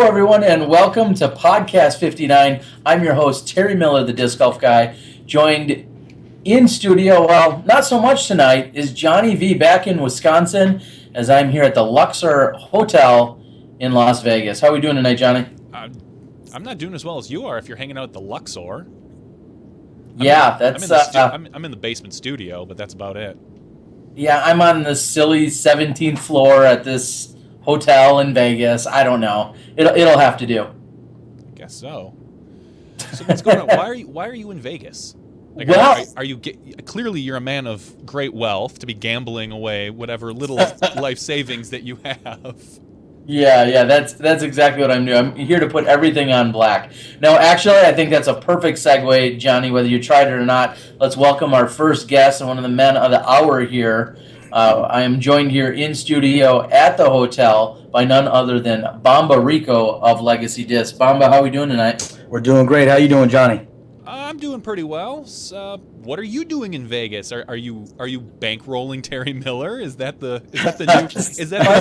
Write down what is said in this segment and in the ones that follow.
everyone, and welcome to Podcast 59. I'm your host, Terry Miller, the Disc Golf Guy. Joined in studio, well, not so much tonight, is Johnny V back in Wisconsin, as I'm here at the Luxor Hotel in Las Vegas. How are we doing tonight, Johnny? I'm not doing as well as you are if you're hanging out at the Luxor. I'm in the basement studio, but that's about it. Yeah, I'm on the silly 17th floor at this hotel in Vegas. I don't know. It'll have to do. I guess so. So what's going on? Why are you in Vegas? Like, are you clearly you're a man of great wealth to be gambling away whatever little life savings that you have. Yeah, that's exactly what I'm doing. I'm here to put everything on black. No, actually, I think that's a perfect segue, Johnny, whether you tried it or not. Let's welcome our first guest and one of the men of the hour here. I am joined here in studio at the hotel by none other than Bamba Rico of Legacy Disc. Bamba, how are we doing tonight? We're doing great. How you doing, Johnny? I'm doing pretty well. What are you doing in Vegas? Are you bankrolling Terry Miller? Is that the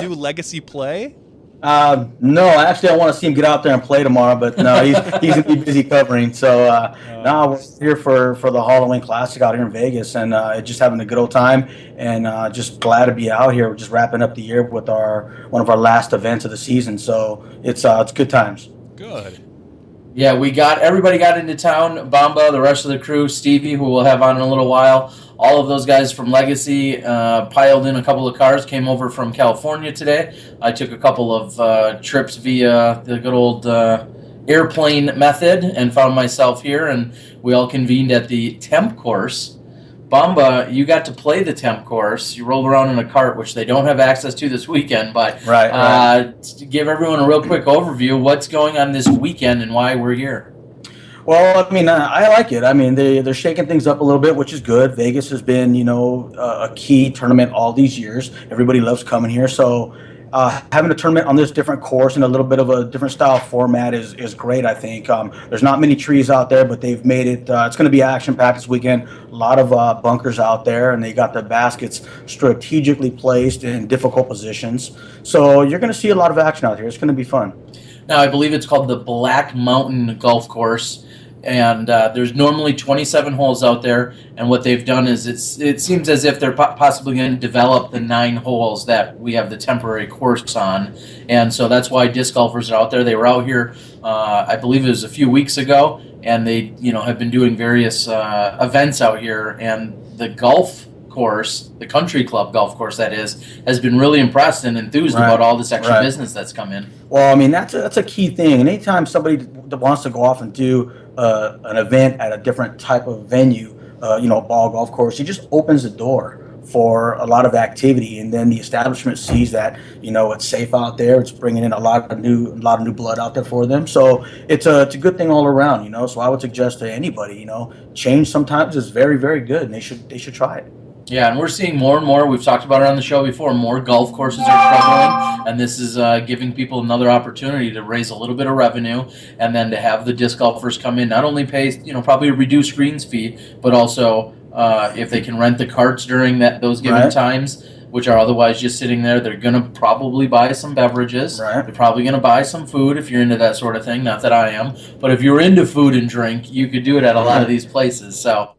new Legacy play? No, actually, I want to see him get out there and play tomorrow, but no, he's gonna be busy covering. So no, we're here for the Halloween Classic out here in Vegas, and just having a good old time, and just glad to be out here. We're just wrapping up the year with one of our last events of the season, so it's good times. Good. Yeah, everybody got into town. Bamba, the rest of the crew, Stevie, who we'll have on in a little while. All of those guys from Legacy piled in a couple of cars, came over from California today. I took a couple of trips via the good old airplane method and found myself here, and we all convened at the Temp course. Bamba, you got to play the Temp course. You rolled around in a cart, which they don't have access to this weekend, but right. To give everyone a real quick overview, what's going on this weekend and why we're here? Well, I mean, I like it. I mean, they're shaking things up a little bit, which is good. Vegas has been, a key tournament all these years. Everybody loves coming here. So having a tournament on this different course and a little bit of a different style format is great, I think. There's not many trees out there, but they've made it. It's going to be action-packed this weekend. A lot of bunkers out there, and they got the baskets strategically placed in difficult positions. So you're going to see a lot of action out here. It's going to be fun. Now, I believe it's called the Black Mountain Golf Course. And there's normally 27 holes out there, and what they've done is it seems as if they're possibly going to develop the 9 holes that we have the temporary course on, and so that's why disc golfers are out there. They were out here, I believe it was a few weeks ago, and they have been doing various events out here, and the golf course, the country club golf course that is, has been really impressed and enthused about all this extra business that's come in. Well, I mean, that's a key thing, and anytime somebody wants to go off and do an event at a different type of venue, ball golf course, it just opens the door for a lot of activity, and then the establishment sees that it's safe out there. It's bringing in a lot of new blood out there for them. So it's a good thing all around. So I would suggest to anybody, change sometimes is very, very good, and they should try it. Yeah, and we're seeing more and more. We've talked about it on the show before. More golf courses are struggling, and this is giving people another opportunity to raise a little bit of revenue, and then to have the disc golfers come in, not only pay probably a reduced greens fee, but also if they can rent the carts during those given times, which are otherwise just sitting there, they're going to probably buy some beverages. Right. They're probably going to buy some food if you're into that sort of thing. Not that I am, but if you're into food and drink, you could do it at a lot of these places. So.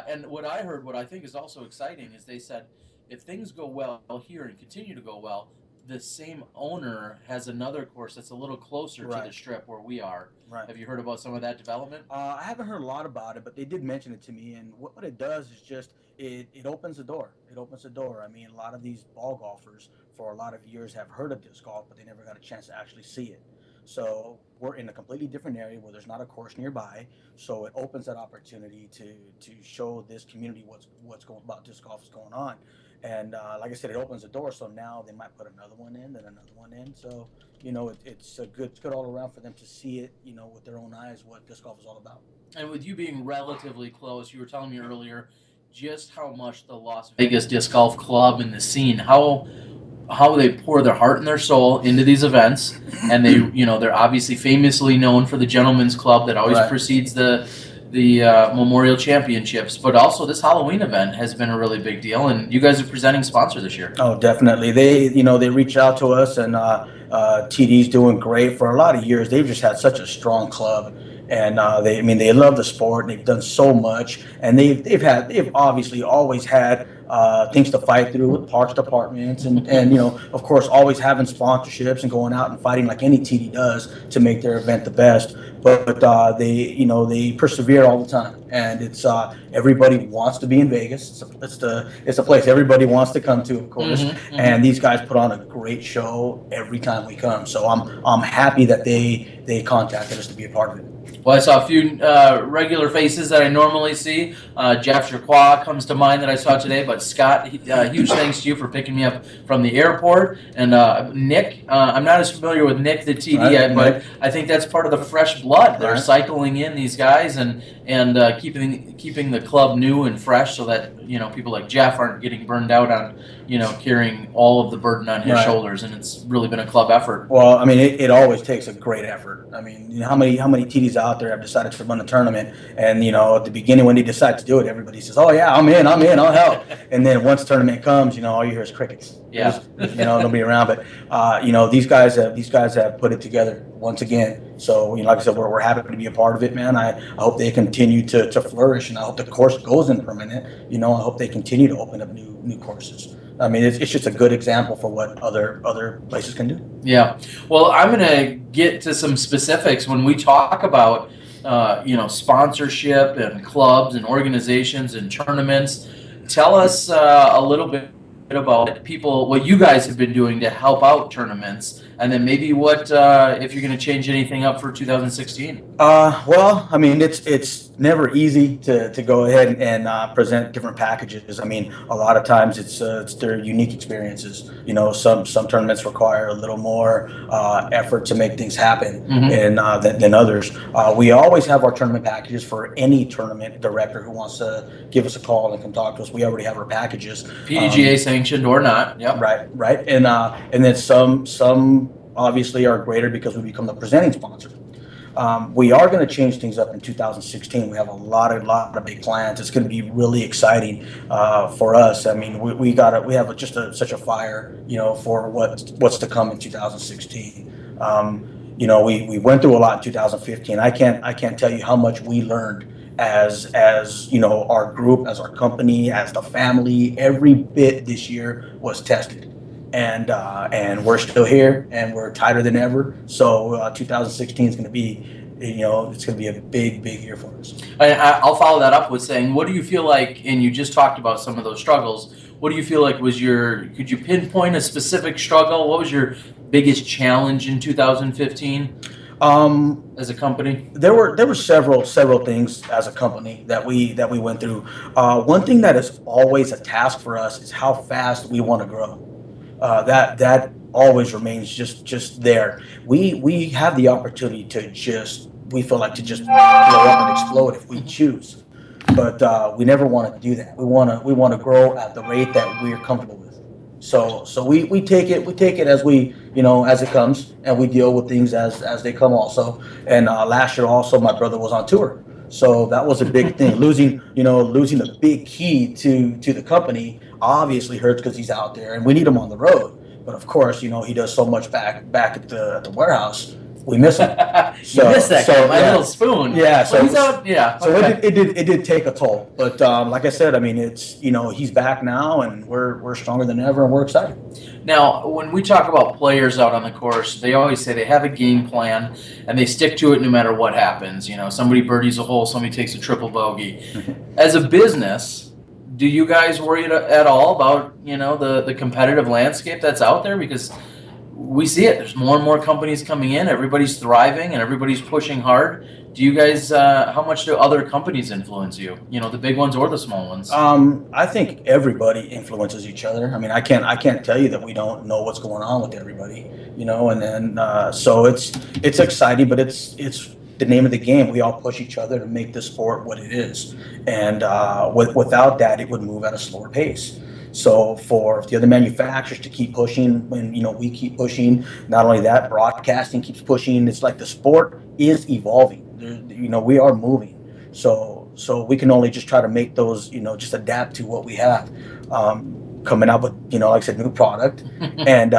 And what I heard, what I think is also exciting, is they said if things go well here and continue to go well, the same owner has another course that's a little closer to the strip where we are. Right. Have you heard about some of that development? I haven't heard a lot about it, but they did mention it to me. And what it does is just it opens the door. It opens the door. I mean, a lot of these ball golfers for a lot of years have heard of disc golf, but they never got a chance to actually see it. So we're in a completely different area where there's not a course nearby. So it opens that opportunity to show this community what's going about disc golf is going on. And like I said, it opens the door. So now they might put another one in, then another one in. So it's good all around for them to see it, with their own eyes what disc golf is all about. And with you being relatively close, you were telling me earlier just how much the Las Vegas Disc Golf Club and the scene, how they pour their heart and their soul into these events, and they're obviously famously known for the gentleman's club that always precedes the the Memorial Championships, but also this Halloween event has been a really big deal, and you guys are presenting sponsor this year. Oh, definitely. They reached out to us, and TD's doing great. For a lot of years, they've just had such a strong club, and they love the sport, and they've done so much, and they've obviously always had things to fight through with parks departments, and of course, always having sponsorships and going out and fighting like any TD does to make their event the best. But they persevere all the time, and it's everybody wants to be in Vegas. It's a place everybody wants to come to, of course. And these guys put on a great show every time we come. So I'm happy that they contacted us to be a part of it. Well, I saw a few regular faces that I normally see. Jeff Jacquois comes to mind that I saw today, but Scott, huge thanks to you for picking me up from the airport. And Nick, I'm not as familiar with Nick the TD, right, but I think that's part of the fresh blood. They're cycling in these guys and keeping the club new and fresh, so that people like Jeff aren't getting burned out on carrying all of the burden on his shoulders. And it's really been a club effort. Well, I mean, it always takes a great effort. I mean, how many TDs out there have decided to run a tournament, and at the beginning when they decide to do it, everybody says, "Oh yeah, I'm in, I'll help." And then once tournament comes, all you hear is crickets. Yeah, nobody around. But these guys have put it together once again. So like I said, we're happy to be a part of it, man. I hope they continue to flourish, and I hope the course goes in permanent. I hope they continue to open up new courses. I mean, it's just a good example for what other places can do. Yeah. Well, I'm going to get to some specifics when we talk about, sponsorship and clubs and organizations and tournaments. Tell us a little bit about what you guys have been doing to help out tournaments, and then maybe what if you're going to change anything up for 2016. Well, I mean, it's never easy to go ahead and present different packages. I mean, a lot of times it's their unique experiences. Some tournaments require a little more effort to make things happen, and than others. We always have our tournament packages for any tournament director who wants to give us a call and come talk to us. We already have our packages, PDGA sanctioned or not. Yep. Right, and then some obviously are greater because we become the presenting sponsor. We are going to change things up in 2016. We have a lot of big plans. It's going to be really exciting for us. I mean, we have such a fire, for what's to come in 2016. We went through a lot in 2015. I can't tell you how much we learned as our group, as our company, as the family. Every bit this year was tested. And we're still here, and we're tighter than ever. So 2016 is going to be, it's going to be a big year for us. I'll follow that up with saying, what do you feel like? And you just talked about some of those struggles. What do you feel like could you pinpoint a specific struggle? What was your biggest challenge in 2015? As a company, there were several things as a company that we went through. One thing that is always a task for us is how fast we want to grow. That always remains just there. We have the opportunity to we feel like to just blow up and explode if we choose, but we never want to do that. We want to grow at the rate that we're comfortable with. So we take it as as it comes, and we deal with things as they come also. And last year also, my brother was on tour. So that was a big thing. Losing a big key to the company obviously hurts because he's out there and we need him on the road. But of course, he does so much back at the warehouse. We miss him. You miss that guy, my little spoon. Yeah. So he's out. Yeah. So it did take a toll. But like I said, I mean, it's he's back now, and we're stronger than ever, and we're excited. Now, when we talk about players out on the course, they always say they have a game plan and they stick to it no matter what happens. Somebody birdies a hole, somebody takes a triple bogey. As a business, do you guys worry at all about the competitive landscape that's out there? Because we see it. There's more and more companies coming in. Everybody's thriving and everybody's pushing hard. Do you guys? How much do other companies influence you? The big ones or the small ones? I think everybody influences each other. I mean, I can't tell you that we don't know what's going on with everybody. And then so it's exciting, but it's the name of the game. We all push each other to make this sport what it is, and without that, it would move at a slower pace. So for the other manufacturers to keep pushing when we keep pushing, not only that, broadcasting keeps pushing. It's like the sport is evolving. We are moving. So we can only just try to make those, just adapt to what we have. Coming out with, like I said, new product, and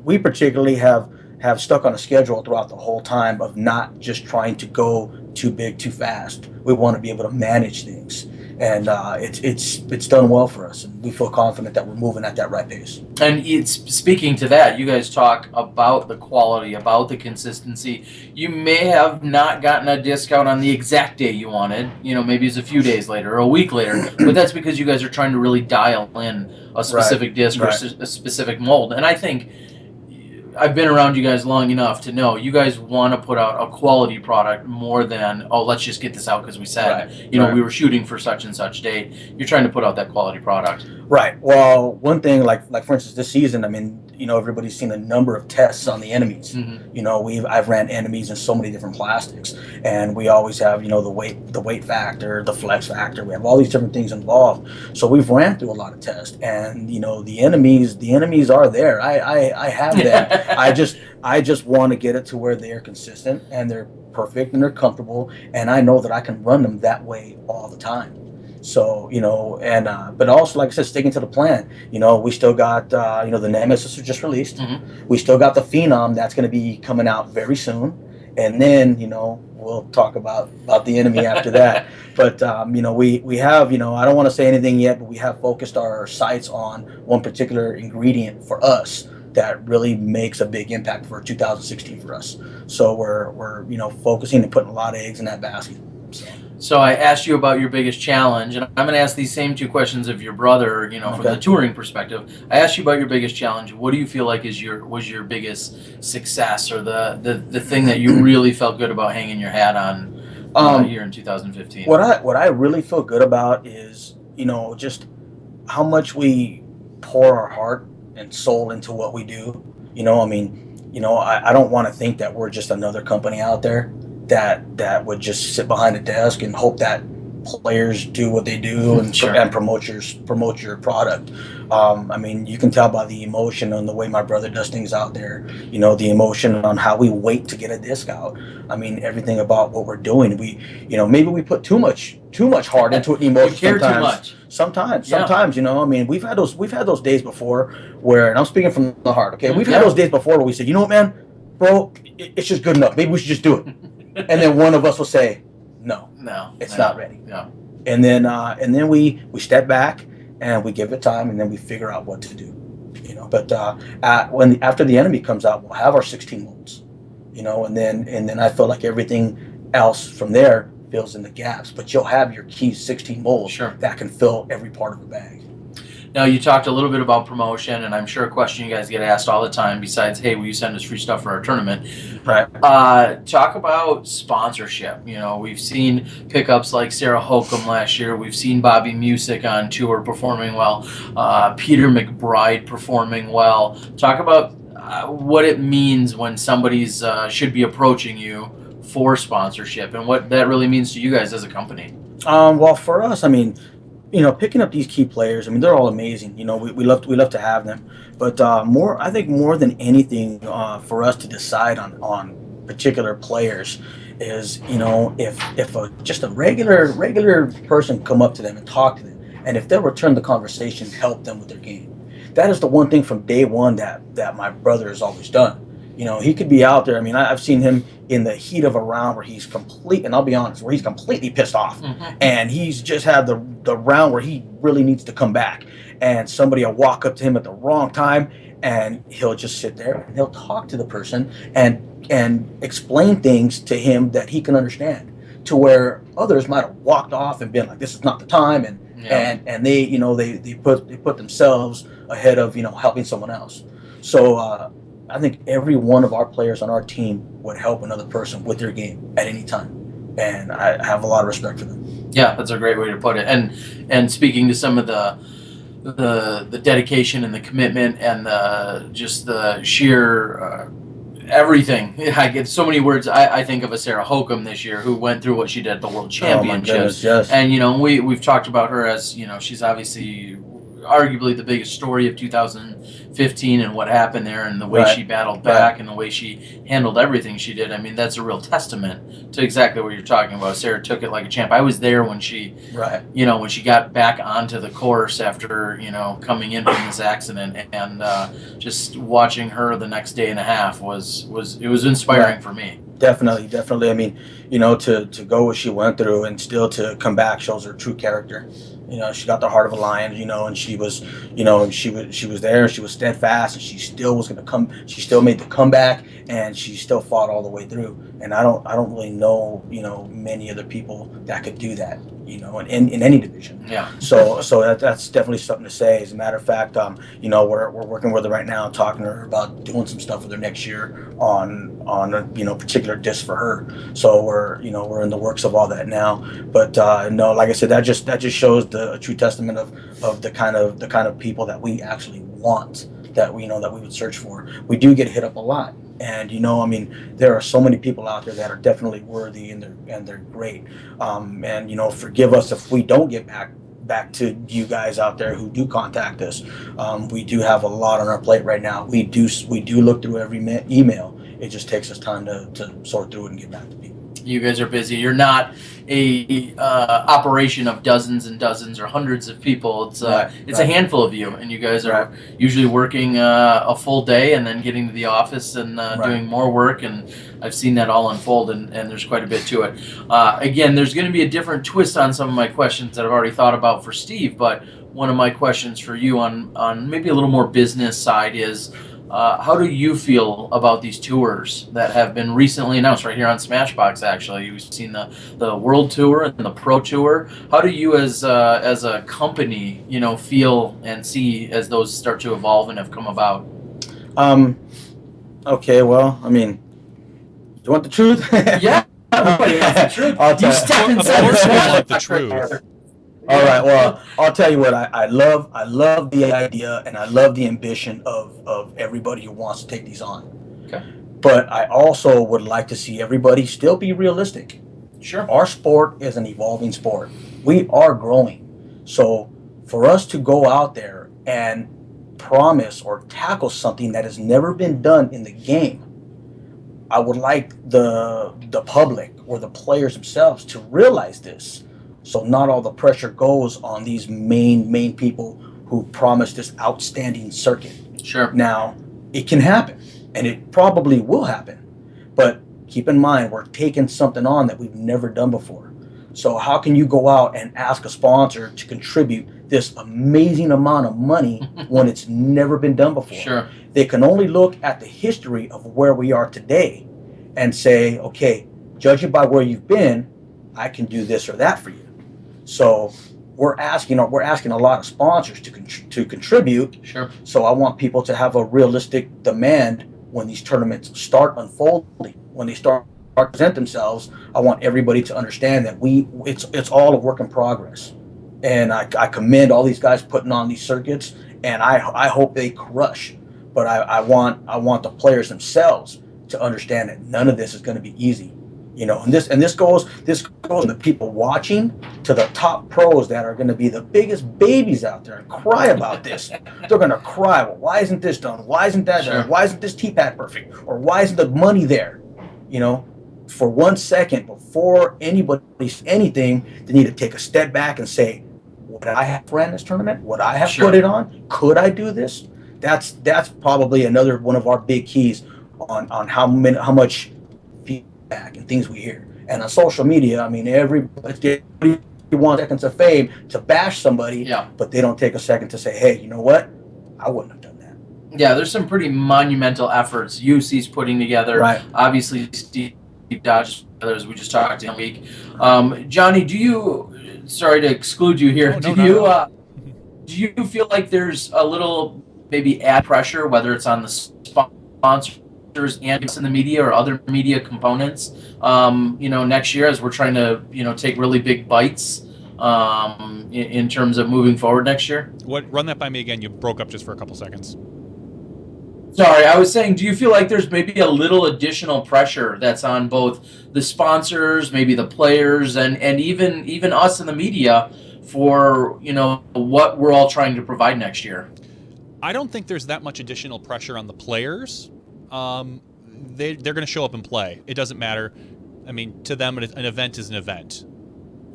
we particularly have stuck on a schedule throughout the whole time of not just trying to go too big too fast. We want to be able to manage things, and it's done well for us, and we feel confident that we're moving at that right pace. And speaking to that, you guys talk about the quality, about the consistency. You may have not gotten a discount on the exact day you wanted. Maybe it's a few days later or a week later, but that's because you guys are trying to really dial in a specific disc or a specific mold. And I think I've been around you guys long enough to know you guys want to put out a quality product more than, oh, let's just get this out because we said, we were shooting for such and such date. You're trying to put out that quality product. Right. Well, one thing, like for instance, this season, I mean, everybody's seen a number of tests on the enemies. I've ran enemies in so many different plastics, and we always have, the weight factor, the flex factor. We have all these different things involved. So we've ran through a lot of tests, and the enemies are there. I have them. I just want to get it to where they're consistent and they're perfect and they're comfortable, and I know that I can run them that way all the time. So, but also, like I said, sticking to the plan. We still got, the Nemesis was just released. We still got the Phenom that's going to be coming out very soon. And then, we'll talk about the enemy after that. But, we have, I don't want to say anything yet, but we have focused our sights on one particular ingredient for us that really makes a big impact for 2016 for us. So we're focusing and putting a lot of eggs in that basket. So I asked you about your biggest challenge, and I'm going to ask these same two questions of your brother, from the touring perspective. I asked you about your biggest challenge. What do you feel like was your biggest success, or the thing that you really felt good about hanging your hat on here in 2015? What I really feel good about is, just how much we pour our heart and soul into what we do. I don't want to think that we're just another company out there that would just sit behind a desk and hope that players do what they do and promote your product. You can tell by the emotion on the way my brother does things out there. The emotion on how we wait to get a disc out. Everything about what we're doing. We, maybe we put too much heart into it. Emotion. We care sometimes. Too much. Sometimes, we've had those days before where, and I'm speaking from the heart. Okay, we've had those days before where we said, you know what, man, bro, it's just good enough. Maybe we should just do it. And then one of us will say, no, it's not ready. No. And then we step back and we give it time, and then we figure out what to do. But after the enemy comes out, we'll have our 16 molds. And then I feel like everything else from there fills in the gaps. But you'll have your key 16 molds that can fill every part of the bag. Now, you talked a little bit about promotion, and I'm sure a question you guys get asked all the time, besides, hey, will you send us free stuff for our tournament? Right. Talk about sponsorship. We've seen pickups like Sarah Holcomb last year. We've seen Bobby Music on tour performing well. Peter McBride performing well. Talk about what it means when somebody's should be approaching you for sponsorship, and what that really means to you guys as a company. Well, for us, picking up these key players, they're all amazing. We love to have them, but I think more than anything, for us to decide on particular players is, if just a regular person come up to them and talk to them, and if they'll return the conversation, help them with their game. That is the one thing from day one that my brother has always done. He could be out there. I've seen him in the heat of a round where he's and I'll be honest, where he's completely pissed off. And he's just had the round where he really needs to come back. And somebody will walk up to him at the wrong time, and he'll just sit there and he'll talk to the person and explain things to him that he can understand, to where others might have walked off and been like, this is not the time. And they, they put themselves ahead of, helping someone else. So, I think every one of our players on our team would help another person with their game at any time, and I have a lot of respect for them. Yeah, that's a great way to put it. And speaking to some of the dedication and the commitment and the sheer everything. I get so many words. I think of a Sarah Holcomb this year who went through what she did at the World Championships. Yes. And we've talked about her as she's obviously arguably the biggest story of 2015 and what happened there, and the way she battled back and the way she handled everything she did. I mean, that's a real testament to exactly what you're talking about. Sarah took it like a champ. I was there when she, when she got back onto the course after, coming in from this accident, and just watching her the next day and a half was inspiring for me. Definitely. I mean, to go what she went through and still to come back shows her true character. She got the heart of a lion, and she was, she was there, she was steadfast, and she still was going to come. She still made the comeback, and she still fought all the way through. And I don't really know, many other people that could do that, in any division. Yeah. So that's definitely something to say. As a matter of fact, we're working with her right now, talking to her about doing some stuff with her next year on a particular disc for her. So we're in the works of all that now. But no, like I said, that just shows a true testament of the kind of people that we actually want, that we would search for. We do get hit up a lot. And I mean, there are so many people out there that are definitely worthy, and they're great. And forgive us if we don't get back to you guys out there who do contact us. We do have a lot on our plate right now. We do look through every email. It just takes us time to sort through it and get back to people. You guys are busy. You're not a operation of dozens and dozens or hundreds of people. It's a handful of you, and you guys are usually working a full day and then getting to the office and doing more work. And I've seen that all unfold, and there's quite a bit to it. Again, there's going to be a different twist on some of my questions that I've already thought about for Steve, but one of my questions for you on maybe a little more business side is, how do you feel about these tours that have been recently announced right here on Smashbox? Actually, you've seen the World Tour and the Pro Tour. How do you, as a company, feel and see as those start to evolve and have come about? Okay. Well, I mean, do you want the truth? Yeah. Everybody wants the truth. You step Of course, we want the truth. All right. Well, I'll tell you what. I love the idea, and I love the ambition of everybody who wants to take these on. Okay. But I also would like to see everybody still be realistic. Sure. Our sport is an evolving sport. We are growing. So for us to go out there and promise or tackle something that has never been done in the game, I would like the public or the players themselves to realize this. So not all the pressure goes on these main people who promised this outstanding circuit. Sure. Now, it can happen, and it probably will happen. But keep in mind, we're taking something on that we've never done before. So how can you go out and ask a sponsor to contribute this amazing amount of money when it's never been done before? Sure. They can only look at the history of where we are today and say, okay, judging by where you've been, I can do this or that for you. So we're asking a lot of sponsors to contribute. Sure. So I want people to have a realistic demand when these tournaments start unfolding, when they start to present themselves. I want everybody to understand that it's all a work in progress. And I commend all these guys putting on these circuits, and I hope they crush. But I want the players themselves to understand that none of this is going to be easy. And this goes to the people watching, to the top pros that are going to be the biggest babies out there and cry about this. They're going to cry. Well, why isn't this done? Why isn't that done? Why isn't this T-pad perfect? Or why isn't the money there? For 1 second before anybody says anything, they need to take a step back and say, would I have ran this tournament? Would I have put it on? Could I do this? That's probably another one of our big keys on how much feedback and things we hear. And on social media, I mean, everybody wants seconds of fame to bash somebody, but they don't take a second to say, hey, you know what? I wouldn't have done that. Yeah, there's some pretty monumental efforts UC's putting together. Right. Obviously, Steve Dodge, others we just talked to him week. Johnny, sorry to exclude you here. Do you feel like there's a little maybe ad pressure, whether it's on the sponsors and in the media or other media components, next year as we're trying to, take really big bites in terms of moving forward next year? Run that by me again. You broke up just for a couple seconds. Sorry, I was saying, do you feel like there's maybe a little additional pressure that's on both the sponsors, maybe the players, and even us in the media for, what we're all trying to provide next year? I don't think there's that much additional pressure on the players. They're going to show up and play. It doesn't matter. I mean, to them, an event is an event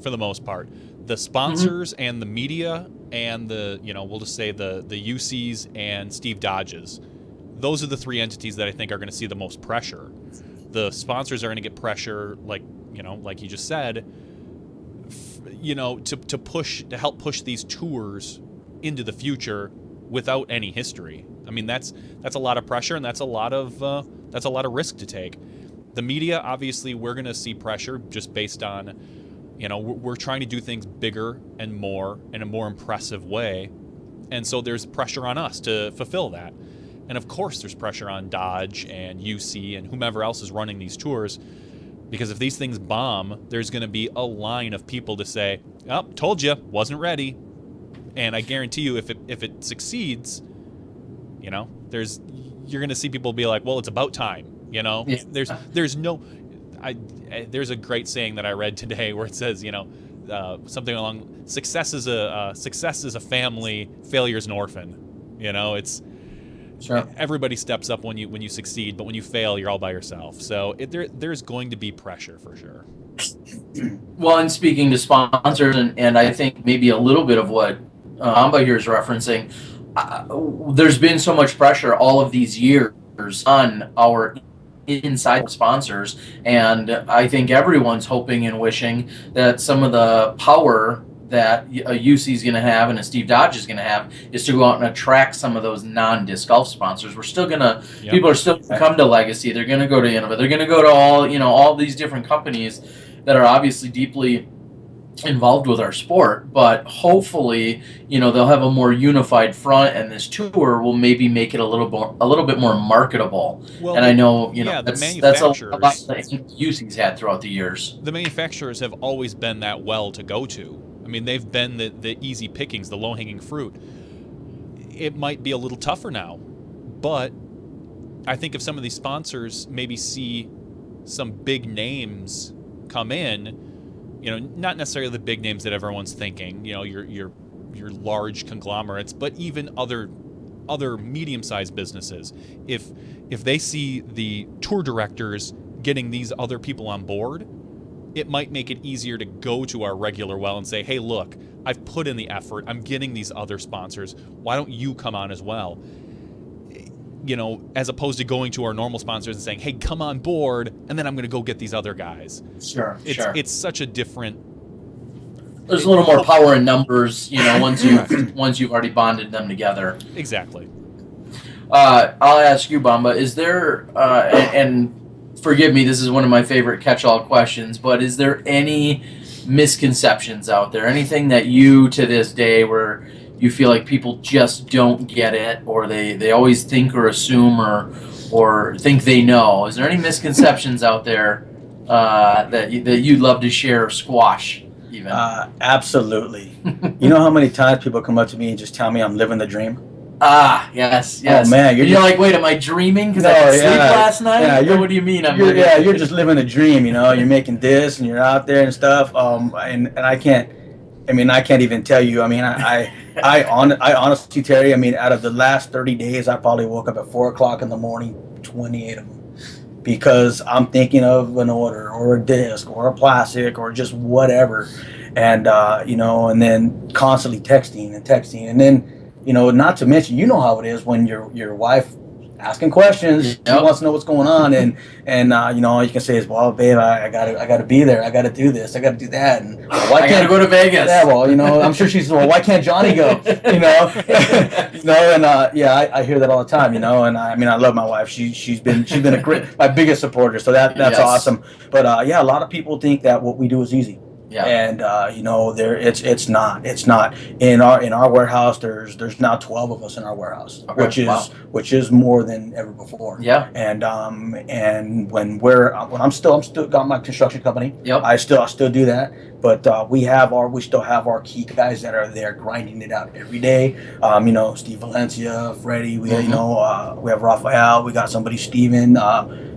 for the most part. The sponsors and the media and we'll just say the UCs and Steve Dodges, those are the three entities that I think are going to see the most pressure. The sponsors are going to get pressure, like you just said, to help push these tours into the future without any history. I mean, that's a lot of pressure, and that's a lot of risk to take. The media, obviously, we're going to see pressure just based on, we're trying to do things bigger and more in a more impressive way, and so there's pressure on us to fulfill that. And of course, there's pressure on Dodge and UC and whomever else is running these tours, because if these things bomb, there's going to be a line of people to say, "Oh, told you, wasn't ready." And I guarantee you, if it succeeds, you're going to see people be like, "Well, it's about time." Yeah. There's a great saying that I read today where it says, something along, success is a family, failure is an orphan. It's Sure. Everybody steps up when you succeed, but when you fail, you're all by yourself. So there's going to be pressure for sure. Well, and speaking to sponsors, and I think maybe a little bit of what Bamba here is referencing, there's been so much pressure all of these years on our inside sponsors, and I think everyone's hoping and wishing that some of the power that a UC is going to have and a Steve Dodge is going to have is to go out and attract some of those non-disc golf sponsors. We're still going to, people are still going to come to Legacy. They're going to go to Innova. They're going to go to all these different companies that are obviously deeply involved with our sport, but hopefully, they'll have a more unified front, and this tour will maybe make it a little bit more marketable. Well, and I know, that's a lot that UC's had throughout the years. The manufacturers have always been that well to go to. I mean, they've been the easy pickings, the low-hanging fruit. It might be a little tougher now, but I think if some of these sponsors maybe see some big names come in, not necessarily the big names that everyone's thinking, your large conglomerates, but even other medium-sized businesses. If they see the tour directors getting these other people on board, it might make it easier to go to our regular well and say, "Hey, look, I've put in the effort. I'm getting these other sponsors. Why don't you come on as well?" As opposed to going to our normal sponsors and saying, "Hey, come on board," and then I'm going to go get these other guys. Sure. It's such a different. There's a little more power in numbers, once you've already bonded them together. Exactly. I'll ask you, Bamba, is there and forgive me, this is one of my favorite catch-all questions, but is there any misconceptions out there? Anything that you, to this day, where you feel like people just don't get it, or they always think or assume or think they know? Is there any misconceptions out there that you'd love to share or squash even? Absolutely. You know how many times people come up to me and just tell me I'm living the dream? Yes. Oh man, you're like, wait, am I dreaming because I didn't sleep last night? Yeah, what do you mean? You're just living a dream. You're making this and you're out there and stuff. And I can't even tell you. I mean, I honestly, Terry, out of the last 30 days, I probably woke up at 4:00 in the morning, 28 of them, because I'm thinking of an order or a disc or a plastic or just whatever, and and then constantly texting, and then. Not to mention, how it is when your wife asking questions. She wants to know what's going on, and all you can say is, "Well, babe, I gotta be there. I gotta do this. I gotta do that." And why can't I go to Vegas? Yeah, well, I'm sure she's, "Well, why can't Johnny go?" And I hear that all the time. And I love my wife. She's been my biggest supporter. So that's awesome. But a lot of people think that what we do is easy. Yeah. And it's not in our warehouse. There's now 12 of us in our warehouse, which is more than ever before. Yeah. And when I'm still got my construction company. Yep. I still do that, but we still have our key guys that are there grinding it out every day. Steve Valencia, Freddie. We have Rafael. We got somebody, Steven.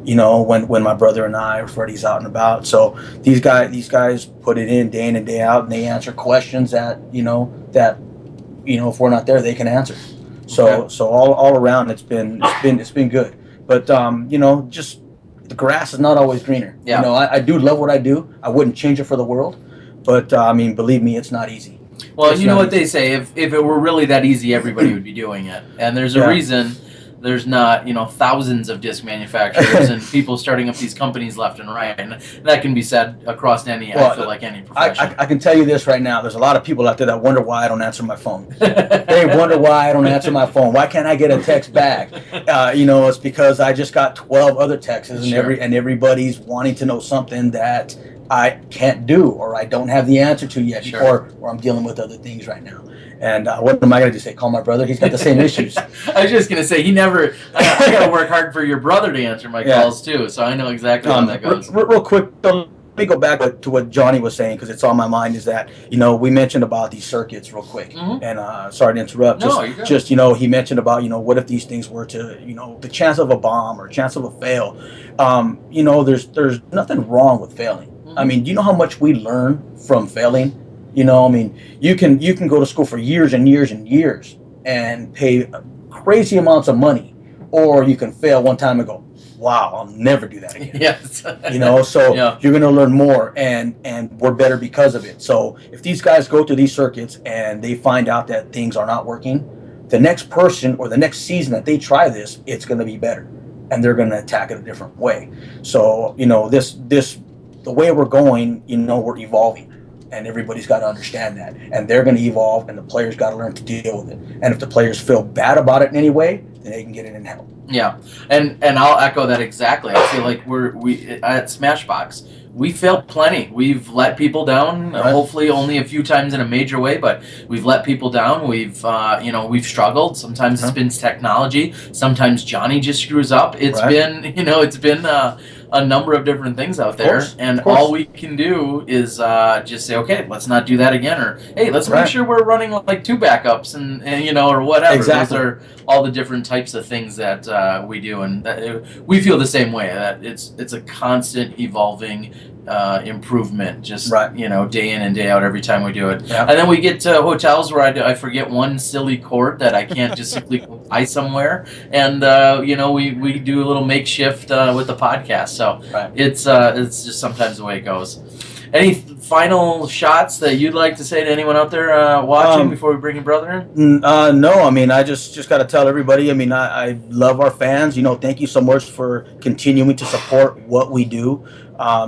when my brother and I or Freddie's out and about. So these guys put it in and day out, and they answer questions that if we're not there, they can answer. So Okay. so all around, it's been good. But just the grass is not always greener. Yeah. I do love what I do. I wouldn't change it for the world. But believe me, it's not easy. Well, It's you know not what they easy. say, if it were really that easy, everybody would be doing it. And there's a Yeah. reason there's not, thousands of disc manufacturers and people starting up these companies left and right. And that can be said across I feel like any profession. I can tell you this right now. There's a lot of people out there that wonder why I don't answer my phone. They wonder why I don't answer my phone. Why can't I get a text back? It's because I just got 12 other texts, and Sure. everybody's wanting to know something that I can't do, or I don't have the answer to yet, Sure. or I'm dealing with other things right now. And what am I going to do? Say, call my brother? He's got the same issues. I was just going to say, I got to work hard for your brother to answer my Yeah. calls too, so I know exactly how that goes. Real quick, let me go back to what Johnny was saying, because it's on my mind. Is that we mentioned about these circuits real quick, Mhm. and sorry to interrupt. No, you're good. Just he mentioned about what if these things were to the chance of a bomb or chance of a fail. There's nothing wrong with failing. Mhm. I mean, do you know how much we learn from failing? You can go to school for years and years and years and pay crazy amounts of money, or you can fail one time and go, wow, I'll never do that again. Yes. So Yeah. you're going to learn more, and we're better because of it. So if these guys go through these circuits and they find out that things are not working, the next person or the next season that they try this, it's going to be better, and they're going to attack it a different way. So the way we're going, we're evolving. And everybody's got to understand that, and they're going to evolve, and the players got to learn to deal with it. And if the players feel bad about it in any way, then they can get it in help. Yeah, and I'll echo that exactly. I feel like we at Smashbox, we failed plenty. We've let people down. Right. Hopefully, only a few times in a major way, but we've let people down. We've we've struggled. Sometimes it's been technology. Sometimes Johnny just screws up. It's Right. been it's been a number of different things out there, course, and of course. all we can do is just say, okay, let's not do that again, or hey, let's Right. make sure we're running like 2 backups and or whatever. Exactly. Those are all the different types of things that we do, and we feel the same way. That it's a constant evolving improvement, just Right. day in and day out every time we do it. Yeah. And then we get to hotels where I forget one silly cord that I can't just simply go buy somewhere, and we do a little makeshift with the podcast. So Right. it's just sometimes the way it goes. Any final shots that you'd like to say to anyone out there watching before we bring your brother in? No, I mean, I just got to tell everybody. I mean, I love our fans. Thank you so much for continuing to support what we do. I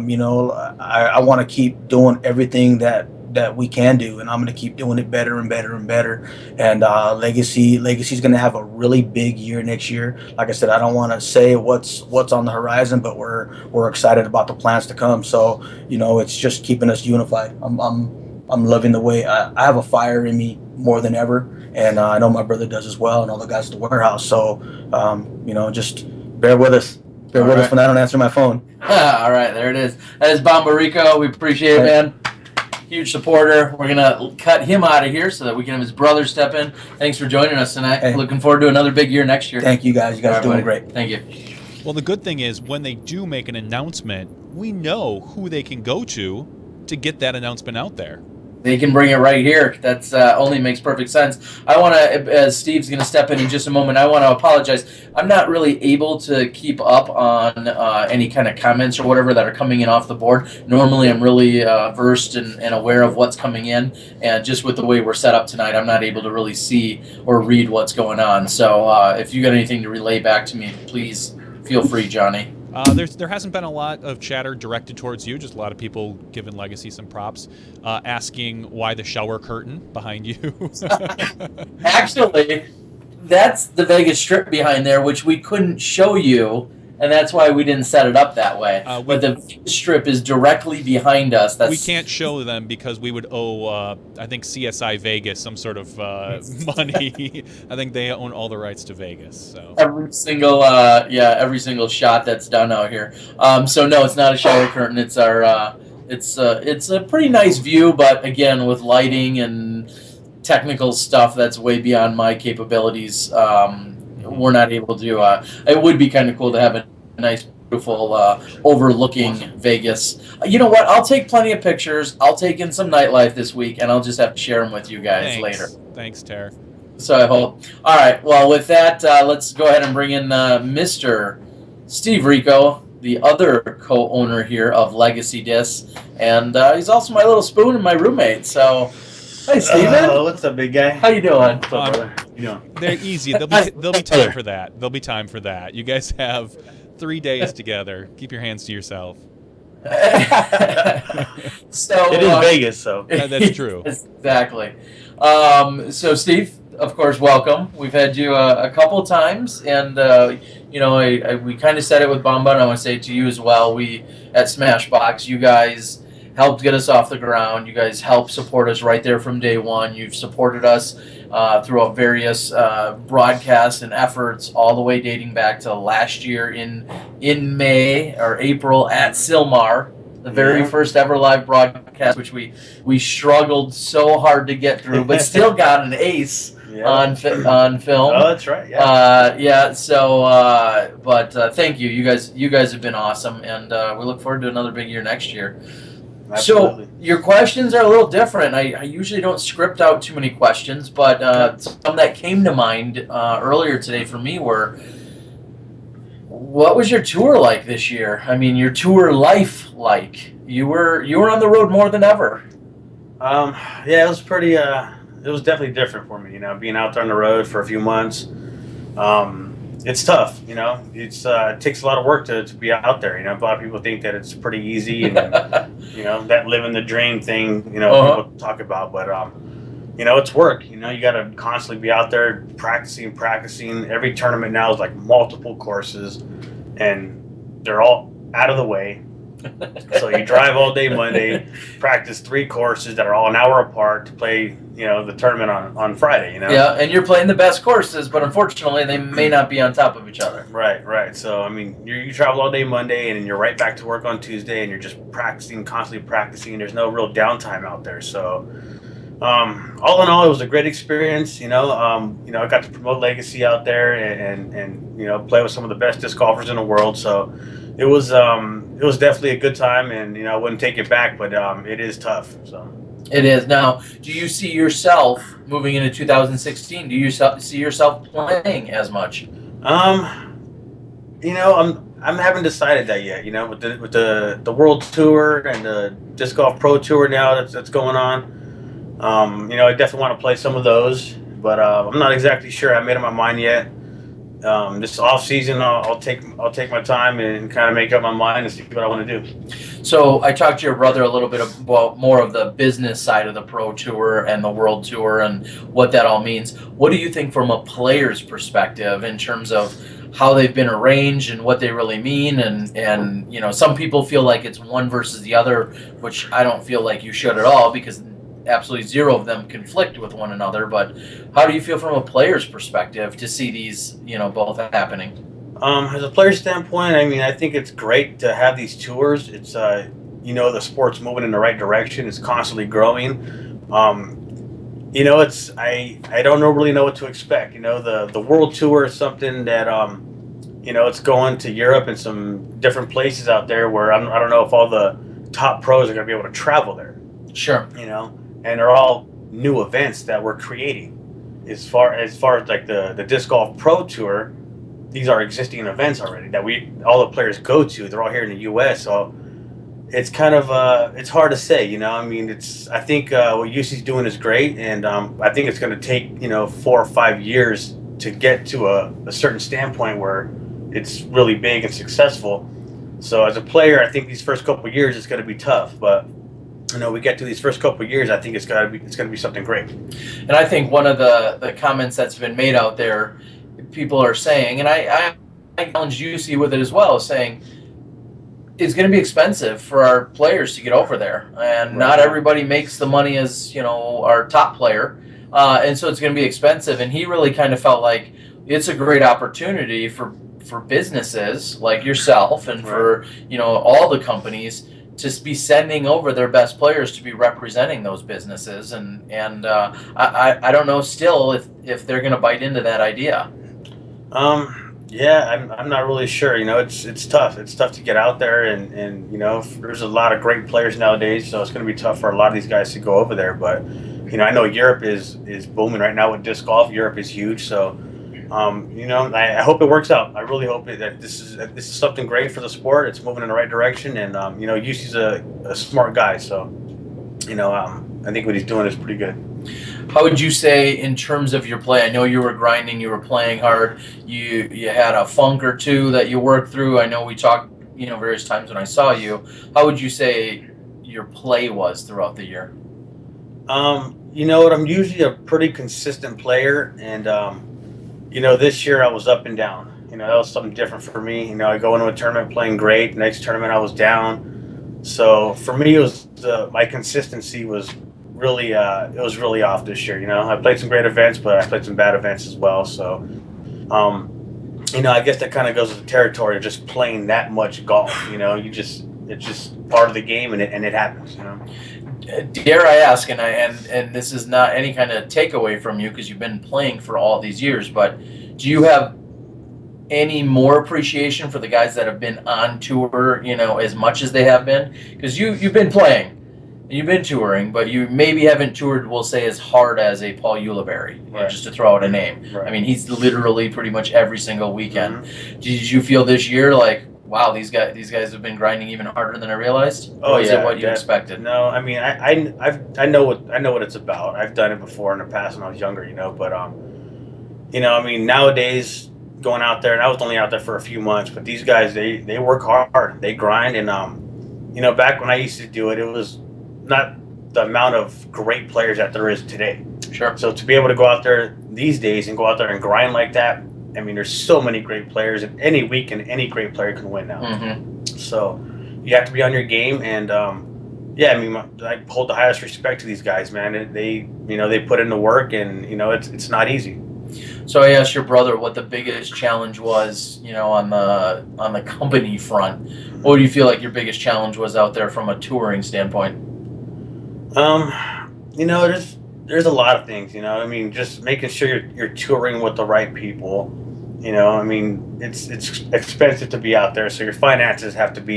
want to keep doing everything that we can do, and I'm going to keep doing it better and better and better. And Legacy's going to have a really big year next year. Like I said, I don't want to say what's on the horizon, but we're excited about the plans to come. So it's just keeping us unified. I'm loving the way I have a fire in me more than ever, and I know my brother does as well, and all the guys at the warehouse. So just bear with us. Bear with us when I don't answer my phone. All right, there it is. That is Bamba Rico. We appreciate it, man. Huge supporter. We're gonna cut him out of here so that we can have his brother step in. Thanks for joining us tonight. Hey. Looking forward to another big year next year. Thank you guys. You guys are doing buddy. great. Thank you. Well, the good thing is when they do make an announcement, we know who they can go to get that announcement out there. They can bring it right here. That's only makes perfect sense. I want to, as Steve's going to step in just a moment, I want to apologize. I'm not really able to keep up on any kind of comments or whatever that are coming in off the board. Normally, I'm really versed and aware of what's coming in, and just with the way we're set up tonight, I'm not able to really see or read what's going on. So if you got anything to relay back to me, please feel free, Johnny. There hasn't been a lot of chatter directed towards you, just a lot of people giving Legacy some props, asking why the shower curtain behind you. Actually, that's the Vegas Strip behind there, which we couldn't show you, and that's why we didn't set it up that way. But the Vegas Strip is directly behind us. We can't show them because we would owe, I think, CSI Vegas some sort of money. I think they own all the rights to Vegas. So every single shot that's done out here. So no, it's not a shower curtain. It's our it's a pretty nice view, but again, with lighting and technical stuff that's way beyond my capabilities, we're not able to. It would be kind of cool to have a nice beautiful overlooking Vegas. You know what? I'll take plenty of pictures. I'll take in some nightlife this week, and I'll just have to share them with you guys later. Thanks, Ter. So I hope. All right. Well, with that, let's go ahead and bring in Mr. Steve Rico, the other co-owner here of Legacy Discs, and he's also my little spoon and my roommate. So, hey, Steven. What's up, big guy? How you doing? What's up, brother? You know, They're easy. There'll be time for that. There'll be time for that. You guys have 3 days together. Keep your hands to yourself. So it is Vegas, so that's true. Exactly. So Steve, of course, welcome. We've had you a couple times, and we kind of said it with Bamba, and I want to say it to you as well. We at Smashbox, you guys helped get us off the ground. You guys helped support us right there from day one. You've supported us throughout various broadcasts and efforts, all the way dating back to last year in May or April at Silmar, the very first ever live broadcast, which we struggled so hard to get through, but still got an ace on film. Oh, that's right. Yeah. But thank you. You guys have been awesome, and we look forward to another big year next year. Absolutely. So your questions are a little different. I usually don't script out too many questions, but some that came to mind earlier today for me were, what was your tour like this year? I mean, your tour life like? You were on the road more than ever. Yeah, it was pretty. It was definitely different for me. Being out there on the road for a few months. It's tough, it takes a lot of work to be out there. A lot of people think that it's pretty easy and, that living the dream thing, people talk about, but, it's work, you got to constantly be out there practicing. Every tournament now is like multiple courses and they're all out of the way. So you drive all day Monday, practice 3 courses that are all an hour apart to play, the tournament on Friday, Yeah, and you're playing the best courses, but unfortunately they may not be on top of each other. Right. So, I mean, you travel all day Monday and then you're right back to work on Tuesday and you're just constantly practicing. There's no real downtime out there. So, all in all, it was a great experience. I got to promote Legacy out there and play with some of the best disc golfers in the world. So, it was definitely a good time, and I wouldn't take it back, but it is tough. So it is. Now, do you see yourself moving into 2016? Do you see yourself playing as much? I haven't decided that yet. With the World Tour and the Disc Golf Pro Tour now that's going on. I definitely want to play some of those, but I'm not exactly sure. I haven't made up my mind yet. This off season, I'll take my time and kind of make up my mind and see what I want to do. So I talked to your brother a little bit about more of the business side of the Pro Tour and the World Tour and what that all means. What do you think from a player's perspective in terms of how they've been arranged and what they really mean? And some people feel like it's one versus the other, which I don't feel like you should at all, because absolutely zero of them conflict with one another. But how do you feel from a player's perspective to see these, both happening? As a player standpoint, I think it's great to have these tours. It's the sport's moving in the right direction. It's constantly growing. It's I don't really know what to expect. The World Tour is something that it's going to Europe and some different places out there where I don't know if all the top pros are going to be able to travel there. Sure. And they're all new events that we're creating. As far as like the Disc Golf Pro Tour, these are existing events already that all the players go to. They're all here in the U.S., so it's kind of it's hard to say. I think what UC's doing is great, and I think it's going to take 4 or 5 years to get to a certain standpoint where it's really big and successful. So as a player, I think these first couple of years it's going to be tough, but we get to these first couple of years, I think it's going to be something great. And I think one of the comments that's been made out there, people are saying, and I challenge UC with it as well, saying it's going to be expensive for our players to get over there, and not everybody makes the money as our top player, and so it's going to be expensive. And he really kind of felt like it's a great opportunity for businesses like yourself and for all the companies to be sending over their best players to be representing those businesses, and I don't know still if they're going to bite into that idea. Yeah, I'm not really sure. You know, it's tough. It's tough to get out there, and you know, there's a lot of great players nowadays, so it's going to be tough for a lot of these guys to go over there. But you know, I know Europe is booming right now with disc golf. Europe is huge, so you know, I hope it works out. I really hope that this is something great for the sport. It's moving in the right direction, and you know, Yusi's a smart guy, so you know, I think what he's doing is pretty good. How would you say in terms of your play? I know you were grinding, you were playing hard. You had a funk or two that you worked through. I know we talked, you know, various times when I saw you. How would you say your play was throughout the year? You know what? I'm usually a pretty consistent player, and you know, this year I was up and down. You know, that was something different for me. You know, I go into a tournament playing great. Next tournament I was down. So for me, it was my consistency was really it was really off this year. You know, I played some great events, but I played some bad events as well. So you know, I guess that kind of goes with the territory of just playing that much golf. You know, it's just part of the game, and it happens. You know. Dare I ask, and this is not any kind of takeaway from you because you've been playing for all these years, but do you have any more appreciation for the guys that have been on tour, you know, as much as they have been? Because you've been playing, and you've been touring, but you maybe haven't toured, we'll say, as hard as a Paul Ulibarri, you know, Right. just to throw out a name. Right. I mean, he's literally pretty much every single weekend. Mhm. Did you feel this year like, wow, these guys have been grinding even harder than I realized? Oh Or is yeah, it what you expected? No, I mean, I know what it's about. I've done it before in the past when I was younger, you know. But you know, I mean, nowadays going out there, and I was only out there for a few months, but these guys they work hard, they grind, and you know, back when I used to do it, it was not the amount of great players that there is today. Sure. So to be able to go out there these days and go out there and grind like that, I mean, there's so many great players, and any weekend, any great player can win now. Mm-hmm. So you have to be on your game, and yeah, I mean, I hold the highest respect to these guys, man. They, you know, they put in the work, and you know, it's not easy. So I asked your brother what the biggest challenge was, you know, on the company front. What do you feel like your biggest challenge was out there from a touring standpoint? You know, there's a lot of things. You know, I mean, just making sure you're touring with the right people. You know, I mean, it's expensive to be out there, so your finances have to be,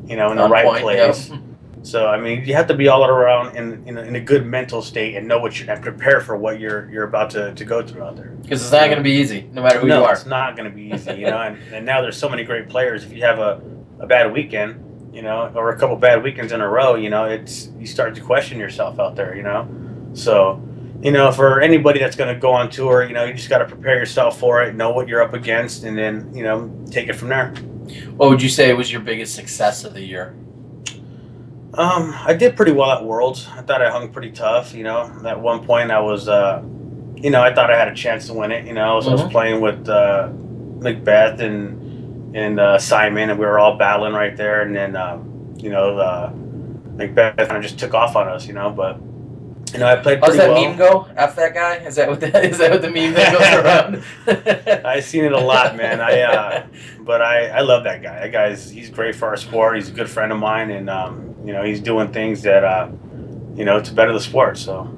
you know, in the On right point, place. yep. So I mean, you have to be all around in a good mental state and know what you and prepare for what you're about to go through out there. Because it's not going to be easy, no matter who No, you are. it's not going to be easy, you know. And now there's so many great players. If you have a bad weekend, you know, or a couple bad weekends in a row, you know, you start to question yourself out there, you know. So, you know, for anybody that's going to go on tour, you know, you just got to prepare yourself for it, know what you're up against, and then, you know, take it from there. What would you say was your biggest success of the year? I did pretty well at Worlds. I thought I hung pretty tough, you know. At one point, I was, you know, I thought I had a chance to win it. You know, I was playing with Macbeth and Simon, and we were all battling right there. And then, you know, Macbeth kind of just took off on us, you know. But you know, I played How's pretty that well. meme go? F that guy? Is that what the meme that goes around? I've seen it a lot, man. But I love that guy. That guy's he's great for our sport. He's a good friend of mine, and you know, he's doing things that you know, to better the sport. So.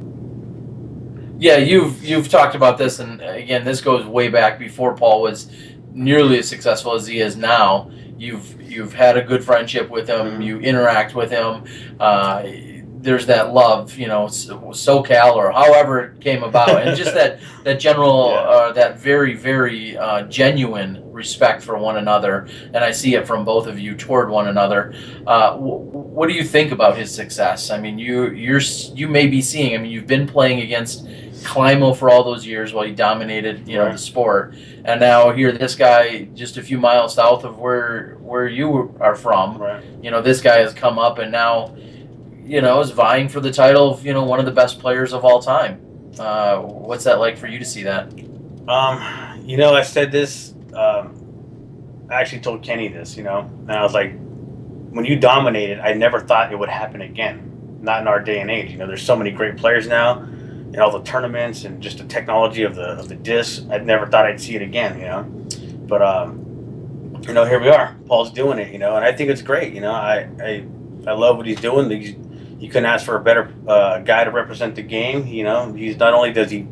Yeah, you've talked about this, and again, this goes way back before Paul was nearly as successful as he is now. You've had a good friendship with him. Mm-hmm. You interact with him. There's that love, you know, SoCal or however it came about, and just that general, that very, very genuine respect for one another, and I see it from both of you toward one another. What do you think about his success? I mean, you may be seeing. I mean, you've been playing against Climo for all those years while he dominated, you know, the sport, and now here this guy just a few miles south of where you are from. Right. You know, this guy has come up and now, you know, is vying for the title of, you know, one of the best players of all time. What's that like for you to see that? You know, I said this. I actually told Kenny this. You know, and I was like, when you dominated, I never thought it would happen again. Not in our day and age. You know, there's so many great players now, and all the tournaments and just the technology of the disc. I never thought I'd see it again. You know, but you know, here we are. Paul's doing it. You know, and I think it's great. You know, I love what he's doing. You couldn't ask for a better guy to represent the game. You know, he's not only does he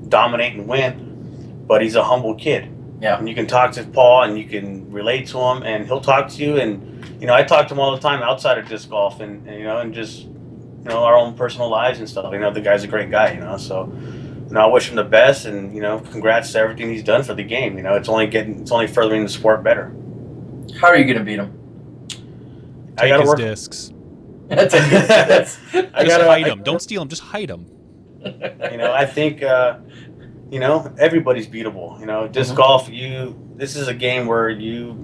dominate and win, but he's a humble kid. Yeah. And you can talk to Paul and you can relate to him, and he'll talk to you. And I talk to him all the time outside of disc golf, and and just our own personal lives and stuff. The guy's a great guy. So I wish him the best, and congrats to everything he's done for the game. It's only furthering the sport better. How are you going to beat him? I gotta work discs. That's I Just gotta hide them. Don't steal them. Just hide them. I think everybody's beatable. Disc golf. This is a game where you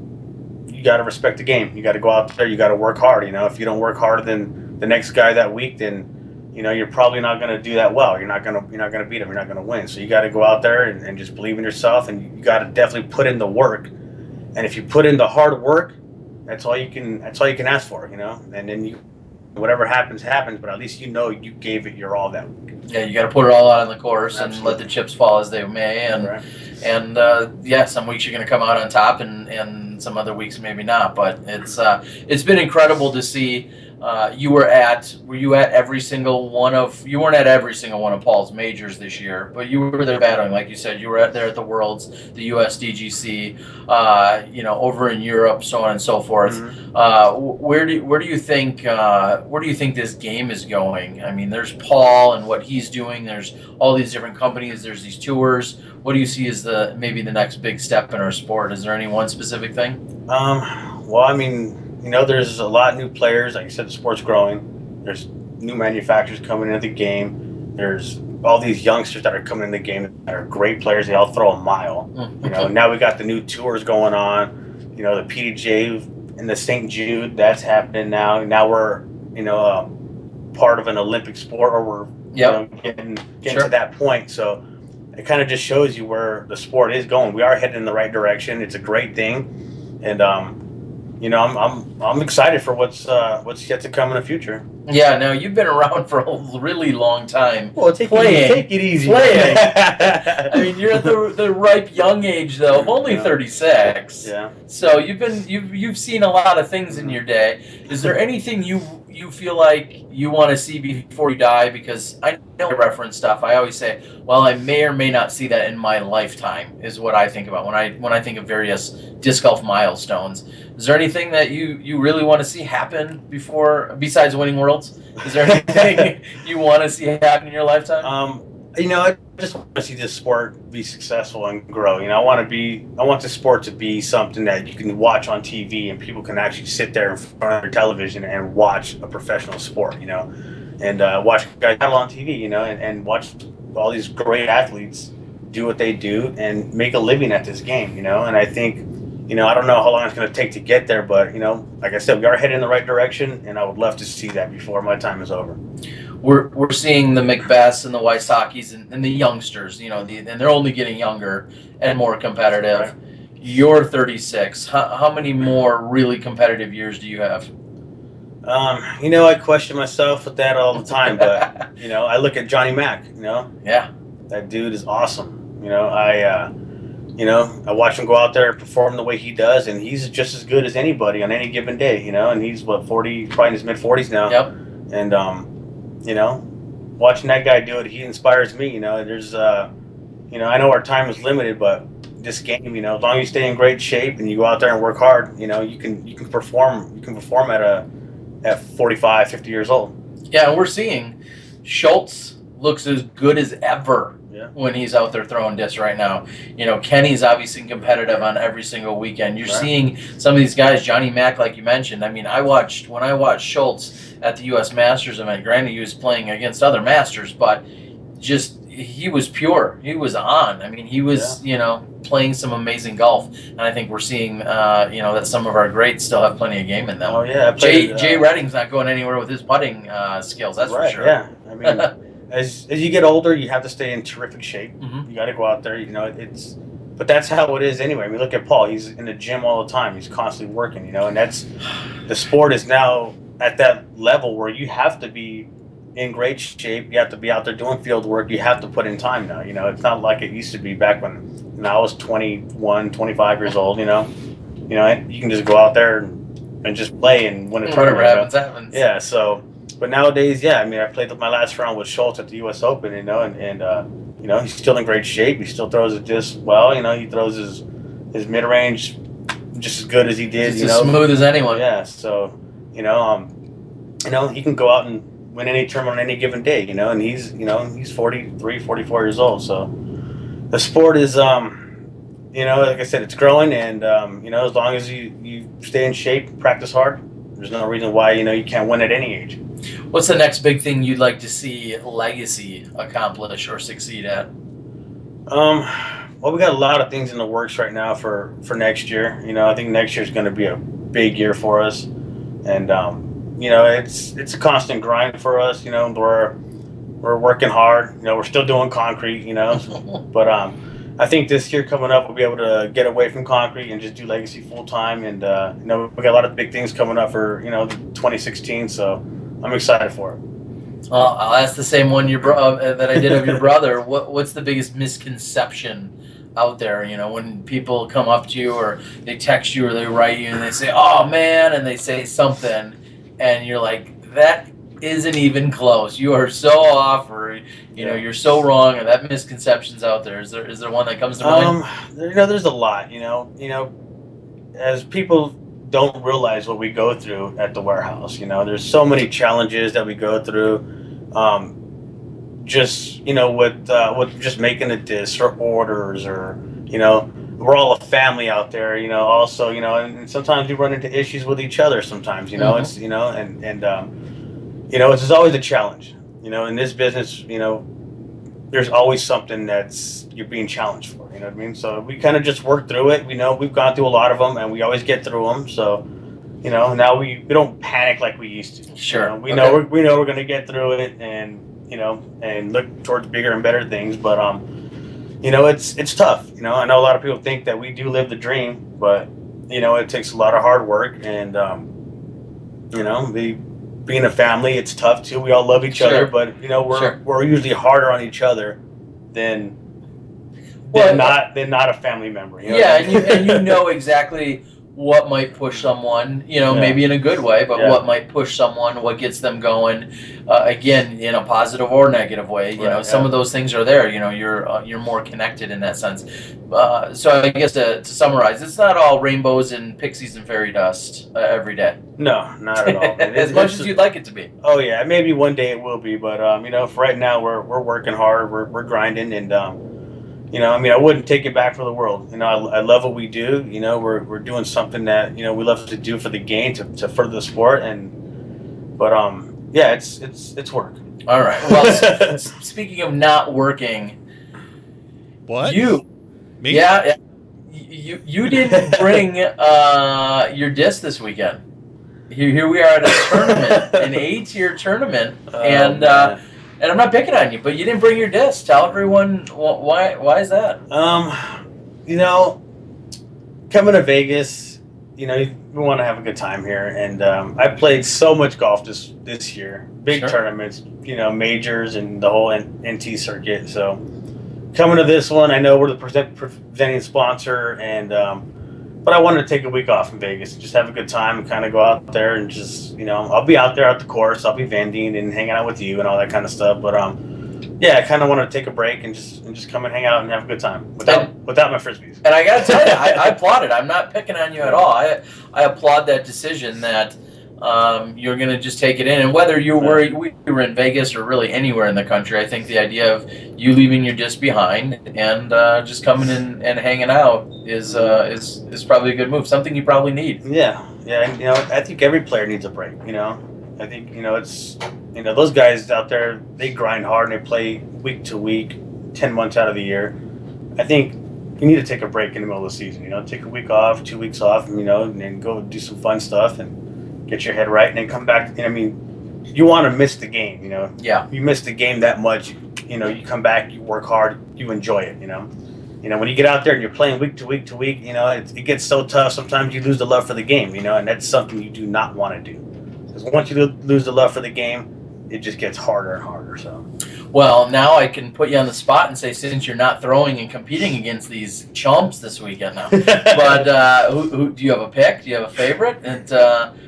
got to respect the game. You got to go out there. You got to work hard. If you don't work harder than the next guy that week, then you're probably not going to do that well. You're not going to beat him. You're not going to win. So you got to go out there and just believe in yourself, and you got to definitely put in the work. And if you put in the hard work, that's all you can ask for. And then whatever happens, but at least you gave it your all that week. Yeah, you got to put it all out on the course. Absolutely. And let the chips fall as they may. And Right. and some weeks you're going to come out on top, and some other weeks maybe not. But it's been incredible to see. Were you at every single one of? You weren't at every single one of Paul's majors this year, but you were there battling, like you said. You were there at the Worlds, the USDGC, over in Europe, so on and so forth. Mm-hmm. Where do you think this game is going? I mean, there's Paul and what he's doing. There's all these different companies. There's these tours. What do you see as maybe the next big step in our sport? Is there any one specific thing? Well, I mean, there's a lot of new players. Like you said, the sport's growing. There's new manufacturers coming into the game. There's all these youngsters that are coming in the game that are great players. They all throw a mile. Now we got the new tours going on. The PDJ and the St. Jude, that's happening now. Now we're part of an Olympic sport, or we're getting Sure. to that point. So it kind of just shows you where the sport is going. We are heading in the right direction. It's a great thing, and I'm excited for what's yet to come in the future. Yeah, now you've been around for a really long time. Well, take it easy. Playing. I mean, you're at the ripe young age though, of only 36. Yeah. So you've seen a lot of things in your day. Is there anything you feel like you want to see before you die? Because I know I reference stuff. I always say, well, I may or may not see that in my lifetime. Is what I think about when I think of various disc golf milestones. Is there anything that you really want to see happen besides winning Worlds? Is there anything you want to see happen in your lifetime? I just want to see this sport be successful and grow. I want the sport to be something that you can watch on TV and people can actually sit there in front of their television and watch a professional sport, and watch guys battle on TV, and watch all these great athletes do what they do and make a living at this game, and I think, I don't know how long it's going to take to get there, but, like I said, we are heading in the right direction, and I would love to see that before my time is over. We're seeing the Macbeths and the Wysockies and the youngsters, and they're only getting younger and more competitive. Right. You're 36. How many more really competitive years do you have? I question myself with that all the time, but, I look at Johnny Mack, Yeah. that dude is awesome. I watch him go out there and perform the way he does, and he's just as good as anybody on any given day, and he's 40, probably in his mid 40s now. Yep. And watching that guy do it, he inspires me. There's I know our time is limited, but this game, as long as you stay in great shape and you go out there and work hard, you can perform at 45, 50 years old. Yeah, and we're seeing Schultz looks as good as ever. Yeah. When he's out there throwing discs right now. Kenny's obviously competitive on every single weekend. You're Right. seeing some of these guys, Johnny Mack, like you mentioned. I mean, when I watched Schultz at the U.S. Masters event, granted he was playing against other Masters, but just he was pure. He was on. I mean, he was, playing some amazing golf. And I think we're seeing, that some of our greats still have plenty of game in them. Oh, yeah. Jay Redding's not going anywhere with his putting skills, that's right, for sure. Yeah. I mean, as you get older, you have to stay in terrific shape. Mhm. You got to go out there. But that's how it is anyway. I mean, look at Paul. He's in the gym all the time. He's constantly working. And that's the sport is now at that level where you have to be in great shape. You have to be out there doing field work. You have to put in time now. It's not like it used to be back when I was 21, 25 years old. And you can just go out there and just play and win a tournament. Whatever happens. Yeah. So. But nowadays, yeah, I mean, I played my last round with Schultz at the U.S. Open, and he's still in great shape. He still throws it just well. He throws his his mid range just as good as he did. Just as smooth as anyone. Yeah. So he can go out and win any tournament on any given day. And he's 43, 44 years old. So the sport is like I said, it's growing, and as long as you stay in shape, practice hard, there's no reason why you can't win at any age. What's the next big thing you'd like to see Legacy accomplish or succeed at? Well, we got a lot of things in the works right now for next year. I think next year is going to be a big year for us, and it's a constant grind for us. We're working hard. We're still doing concrete. But I think this year coming up, we'll be able to get away from concrete and just do Legacy full time. And we got a lot of big things coming up for 2016. So I'm excited for it. Well, I'll ask the same one that I did of your brother. What's the biggest misconception out there? When people come up to you or they text you or they write you and they say, "Oh man," and they say something, and you're like, "That isn't even close. You are so off," or you're so wrong, or that misconception's out there. Is there one that comes to mind? There's a lot. As people don't realize what we go through at the warehouse. There's so many challenges that we go through. With just making a disc or orders, or we're all a family out there. Also, and sometimes we run into issues with each other. Sometimes, it's it's always a challenge. In this business, there's always something that's you're being challenged for. You know what I mean? So we kind of just work through it. We know we've gone through a lot of them, and we always get through them. So, now we don't panic like we used to. Sure. We know we're going to get through it, and and look towards bigger and better things. But it's tough. I know a lot of people think that we do live the dream, but it takes a lot of hard work, and being a family, it's tough too. We all love each other, but we're usually harder on each other than not a family member. And you know exactly what might push someone, maybe in a good way, but what might push someone, what gets them going, again, in a positive or negative way. Some of those things are there. You're more connected in that sense. So I guess to summarize, it's not all rainbows and pixies and fairy dust every day. No, not at all. As much as you'd like it to be. Oh yeah, maybe one day it will be, but for right now we're working hard, we're grinding, and I wouldn't take it back for the world. I love what we do. We're doing something that we love to do for the game to further the sport, it's work. All right. Well, speaking of not working, what me? Yeah. You didn't bring your disc this weekend. Here we are at a tournament, an 8-tier tournament, and I'm not picking on you, but you didn't bring your disc. Tell everyone why is that? Coming to Vegas, we want to have a good time here, and I played so much golf this year, big tournaments, majors and the whole NT circuit. So coming to this one, I know we're the presenting sponsor, and but I wanted to take a week off in Vegas and just have a good time and kind of go out there and just, I'll be out there at the course. I'll be vending and hanging out with you and all that kind of stuff. But I kind of want to take a break and just come and hang out and have a good time without my Frisbees. And I got to tell you, I applaud it. I'm not picking on you at all. I applaud that decision that you're going to just take it in. And whether we were in Vegas or really anywhere in the country, I think the idea of you leaving your disc behind and just coming in and hanging out is probably a good move. Something you probably need. Yeah. And, I think every player needs a break. I think it's those guys out there, they grind hard and they play week to week, 10 months out of the year. I think you need to take a break in the middle of the season. Take a week off, 2 weeks off, and then go do some fun stuff and get your head right, and then come back. You want to miss the game. Yeah. You miss the game that much. You come back, you work hard, you enjoy it. When you get out there and you're playing week to week to week, it gets so tough. Sometimes you lose the love for the game. And that's something you do not want to do. Because once you lose the love for the game, it just gets harder and harder. So. Well, now I can put you on the spot and say, since you're not throwing and competing against these chumps this weekend now, but who do you have a pick? Do you have a favorite? And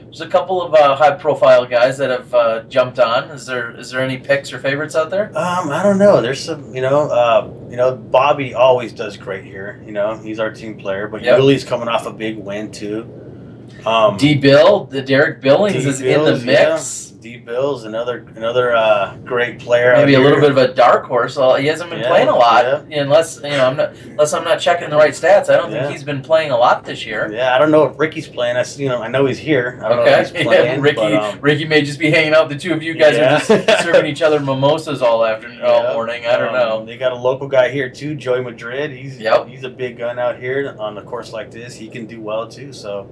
there's a couple of high-profile guys that have jumped on. Is there any picks or favorites out there? I don't know. There's some, Bobby always does great here. He's our team player, but Yep. Yuli's coming off a big win too. The Derek Billings is in the mix. D Bill's another great player. Maybe out a little here. bit of a dark horse. Well, he hasn't been playing a lot, unless I'm not checking the right stats. I don't think he's been playing a lot this year. Yeah, I don't know if Ricky's playing. I know he's here. I don't know if he's playing. Ricky may just be hanging out. The two of you guys are just serving each other mimosas all morning. I don't know. They got a local guy here too, Joey Madrid. He's a big gun out here on a course like this. He can do well too. So.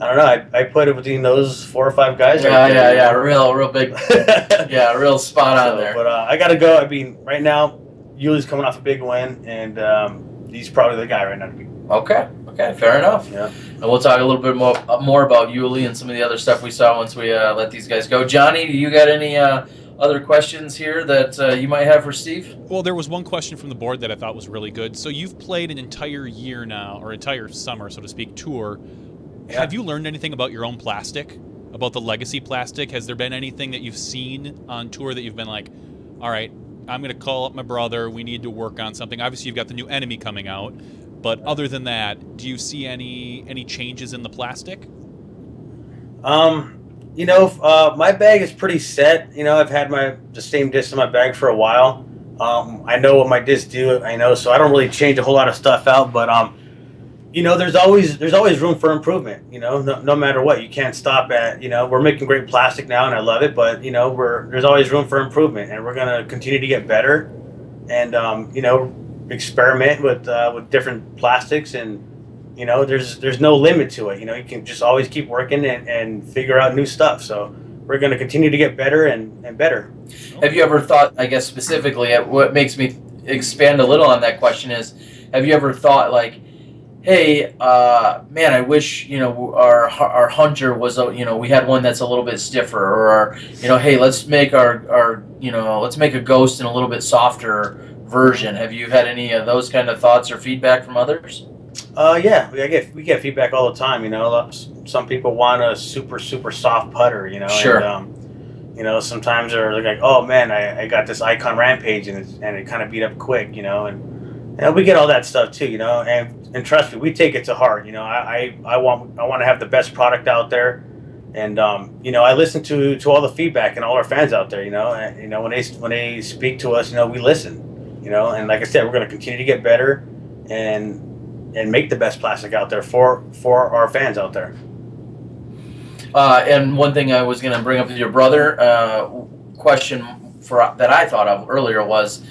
I don't know. I put it between those 4 or 5 guys. Yeah. Real big. Yeah, real spot on there. But I got to go. I mean, right now, Yuli's coming off a big win, and he's probably the guy right now to beat. Okay, fair enough. Yeah. And we'll talk a little bit more about Yuli and some of the other stuff we saw once we let these guys go. Johnny, do you got any other questions here that you might have for Steve? Well, there was one question from the board that I thought was really good. So you've played an entire year now, or entire summer, so to speak, tour. Yeah. Have you learned anything about your own plastic, about the legacy plastic? Has there been anything that you've seen on tour that you've been like, all right, I'm going to call up my brother, we need to work on something? Obviously, you've got the new Enemy coming out, but other than that, do you see any changes in the plastic? My bag is pretty set. I've had the same disc in my bag for a while. I know what my discs do. So I don't really change a whole lot of stuff out, but there's always room for improvement. No matter what, you can't stop at. We're making great plastic now, and I love it. But there's always room for improvement, and we're gonna continue to get better, and experiment with different plastics, and there's no limit to it. You can just always keep working and figure out new stuff. So we're gonna continue to get better and better. Have you ever thought, I guess specifically, what makes me expand a little on that question is, have you ever thought like, hey, man, I wish, our hunter was, we had one that's a little bit stiffer, or, hey, let's make let's make a ghost in a little bit softer version. Have you had any of those kind of thoughts or feedback from others? Yeah, we get feedback all the time. Some people want a super soft putter. Sure. And, sometimes they're like, oh man, I got this Icon Rampage and it kind of beat up quick. And we get all that stuff too. And trust me, we take it to heart. I want to have the best product out there, and I listen to all the feedback and all our fans out there. And, when they speak to us, we listen. And like I said, we're going to continue to get better and make the best plastic out there for our fans out there. And one thing I was going to bring up with your brother, question that I thought of earlier was,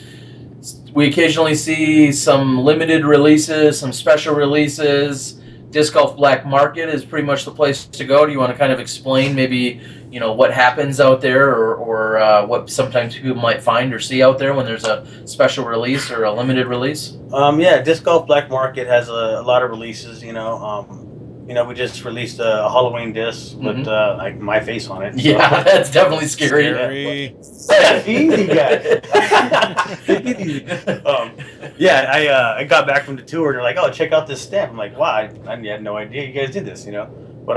we occasionally see some limited releases, some special releases. Disc Golf Black Market is pretty much the place to go. Do you want to kind of explain maybe, what happens out there, or what sometimes people might find or see out there when there's a special release or a limited release? Yeah, Disc Golf Black Market has a lot of releases. We just released a Halloween disc with like my face on it. So. Yeah, that's definitely scary. Easy, guys. I got back from the tour and they're like, oh, check out this stamp. I'm like, wow, I had no idea you guys did this, But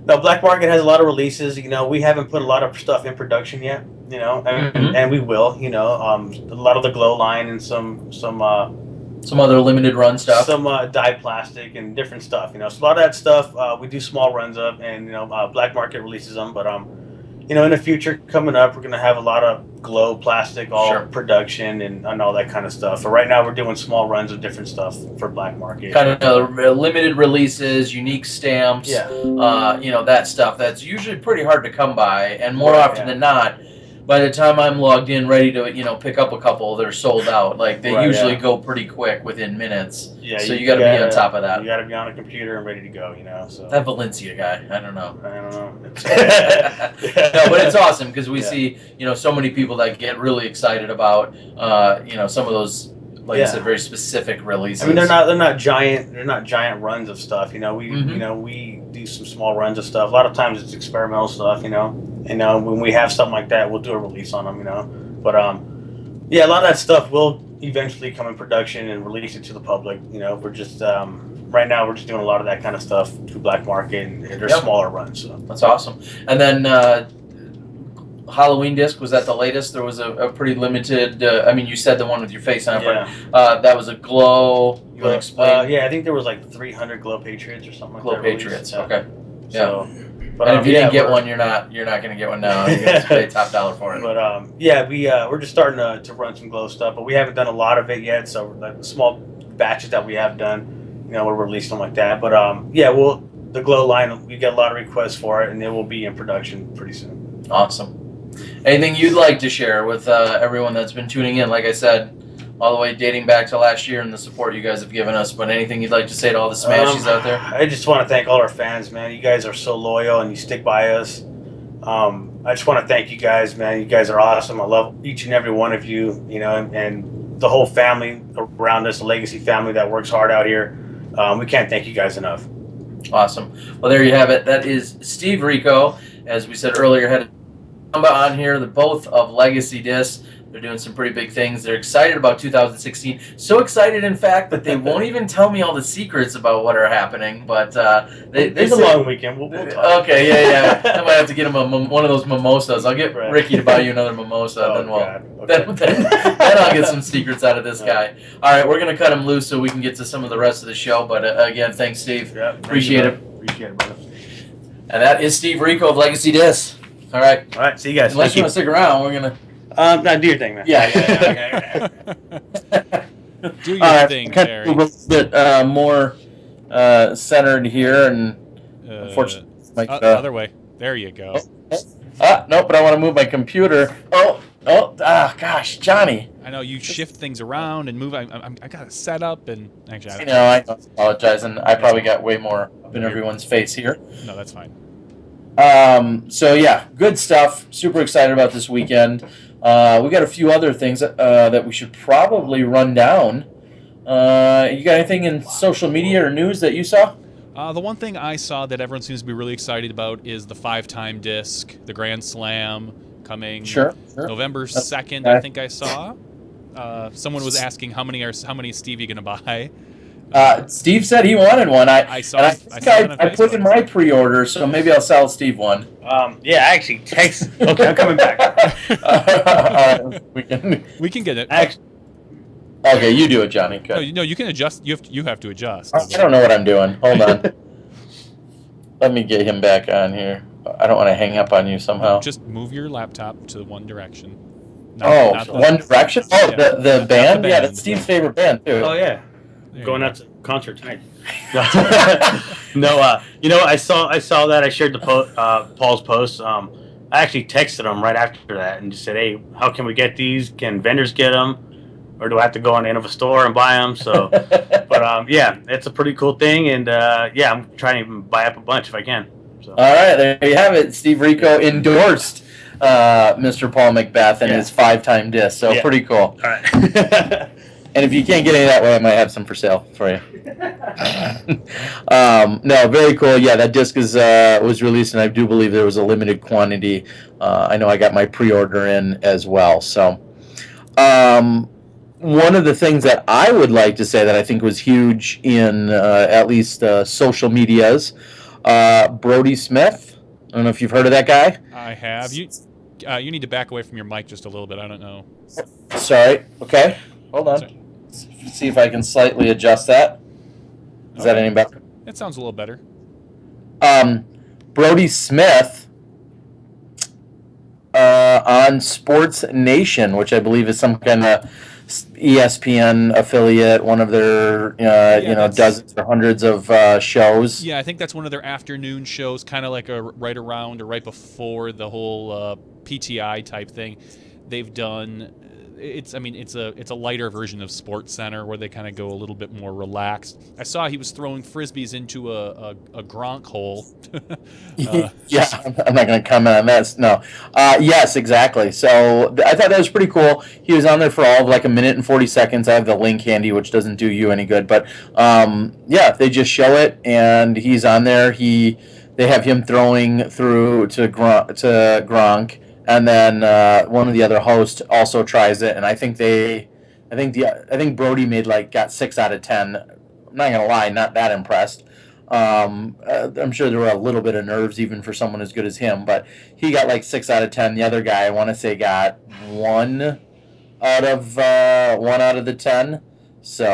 no, Black Market has a lot of releases. We haven't put a lot of stuff in production yet, and we will. A lot of the glow line and some other limited run stuff, some dye plastic and different stuff. So a lot of that stuff we do small runs of, and Black Market releases them. But in the future coming up, we're gonna have a lot of glow plastic, all production and all that kind of stuff. So right now we're doing small runs of different stuff for Black Market. Kind of limited releases, unique stamps. Yeah. That stuff that's usually pretty hard to come by, and more often than not, by the time I'm logged in, ready to pick up a couple, they're sold out. Like they usually go pretty quick within minutes. Yeah. So you got to be on top of that. You got to be on a computer and ready to go. So that Valencia guy, I don't know. No, but it's awesome because we see so many people that get really excited about some of those, like I said, very specific releases. I mean, they're not giant runs of stuff. We do some small runs of stuff. A lot of times it's experimental stuff. And when we have something like that, we'll do a release on them. But a lot of that stuff will eventually come in production and release it to the public. We're just right now we're just doing a lot of that kind of stuff through Black Market, and they're Yep. smaller runs. So That's awesome. And then Halloween disc, was that the latest? There was a pretty limited. I mean, you said the one with your face on it, yeah, but that was a glow. You want to explain? yeah, I think there was like 300 Glow Patriots or something like Glow that. released. Patriots. Yeah. Okay. So, but And if you yeah, didn't get we're- one, you're not going to get one now. You're going to pay top dollar for it. But yeah, we're just starting to run some glow stuff, but we haven't done a lot of it yet. So like the small batches that we have done, we'll release them like that. But yeah, the glow line, we get a lot of requests for it, and it will be in production pretty soon. Awesome. Anything you'd like to share with everyone that's been tuning in? Like I said, all the way dating back to last year and the support you guys have given us. But anything you'd like to say to all the Smashies out there? I just want to thank all our fans, man. You guys are so loyal and you stick by us. I just want to thank you guys, man. You guys are awesome. I love each and every one of you, and the whole family around us, the Legacy family that works hard out here. We can't thank you guys enough. Awesome. Well, there you have it. That is Steve Rico. As we said earlier, had Bamba on here. They're both of Legacy Discs. They're doing some pretty big things. They're excited about 2016. So excited, in fact, that they won't even tell me all the secrets about what are happening. But it's a long weekend. We'll talk. Okay, yeah. I might have to get him one of those mimosas. I'll get Ricky to buy you another mimosa. Then then I'll get some secrets out of this guy. All right, we're gonna cut him loose so we can get to some of the rest of the show. But again, thanks, Steve. Yeah, Appreciate it. Appreciate it, brother. And that is Steve Rico of Legacy Discs. All right. All right. See you guys. Unless you want to stick around, we're gonna. No, do your thing, man. Yeah. Do your thing, kind Terry. of a little bit more centered here, and unfortunately, Other way. There you go. no, but I want to move my computer. Gosh, Johnny. I know you shift things around and move. I got it set up, and actually, I apologize, and I probably got way more up in everyone's face here. No, that's fine. So yeah, good stuff. Super excited about this weekend. We got a few other things that we should probably run down. You got anything in social media or news that you saw? The one thing I saw that everyone seems to be really excited about is the 5-time disc, the Grand Slam, coming November 2nd. I think I saw. Someone was asking how many is Stevie gonna buy? Steve said he wanted one. I put in my pre-order, so maybe I'll sell Steve one. Yeah, I actually text. Okay, I'm coming back. We can get it. Okay, you do it, Johnny. No, you can adjust. You have to adjust. I don't know what I'm doing. Hold on. Let me get him back on here. I don't want to hang up on you somehow. Just move your laptop to One Direction. One Direction? Oh, yeah, the band? Yeah, that's Steve's favorite band, too. Oh, yeah. Going out to concert tonight. No, I saw that. I shared the Paul's post. I actually texted him right after that and just said, "Hey, how can we get these? Can vendors get them, or do I have to go on into a store and buy them?" So, but yeah, it's a pretty cool thing, and yeah, I'm trying to buy up a bunch if I can. So. All right, there you have it. Steve Rico endorsed Mr. Paul Macbeth and his 5-time disc. So pretty cool. All right. And if you can't get any that way, I might have some for sale for you. No, very cool. Yeah, that disc was released, and I do believe there was a limited quantity. I know I got my pre-order in as well. So, one of the things that I would like to say that I think was huge in at least social medias, Brody Smith. I don't know if you've heard of that guy. I have. You need to back away from your mic just a little bit. I don't know. Sorry. Okay. Hold on. Sorry. See if I can slightly adjust that. Is that any better? That sounds a little better. Brody Smith on Sports Nation, which I believe is some kind of ESPN affiliate, one of their dozens or hundreds of shows. Yeah, I think that's one of their afternoon shows, kind of like right around or right before the whole PTI type thing. They've done. It's a lighter version of Sports Center where they kind of go a little bit more relaxed. I saw he was throwing frisbees into a Gronk hole. Yeah, I'm not going to comment on that. No. Yes, exactly. So I thought that was pretty cool. He was on there for all of like a minute and 40 seconds. I have the link handy, which doesn't do you any good. But yeah, they just show it, and he's on there. They have him throwing through to Gronk. And then one of the other hosts also tries it, and I think Brody got 6 out of 10 I'm not gonna lie, not that impressed. I'm sure there were a little bit of nerves even for someone as good as him, but he got like 6 out of 10. The other guy, I want to say, got 1 out of the 10. So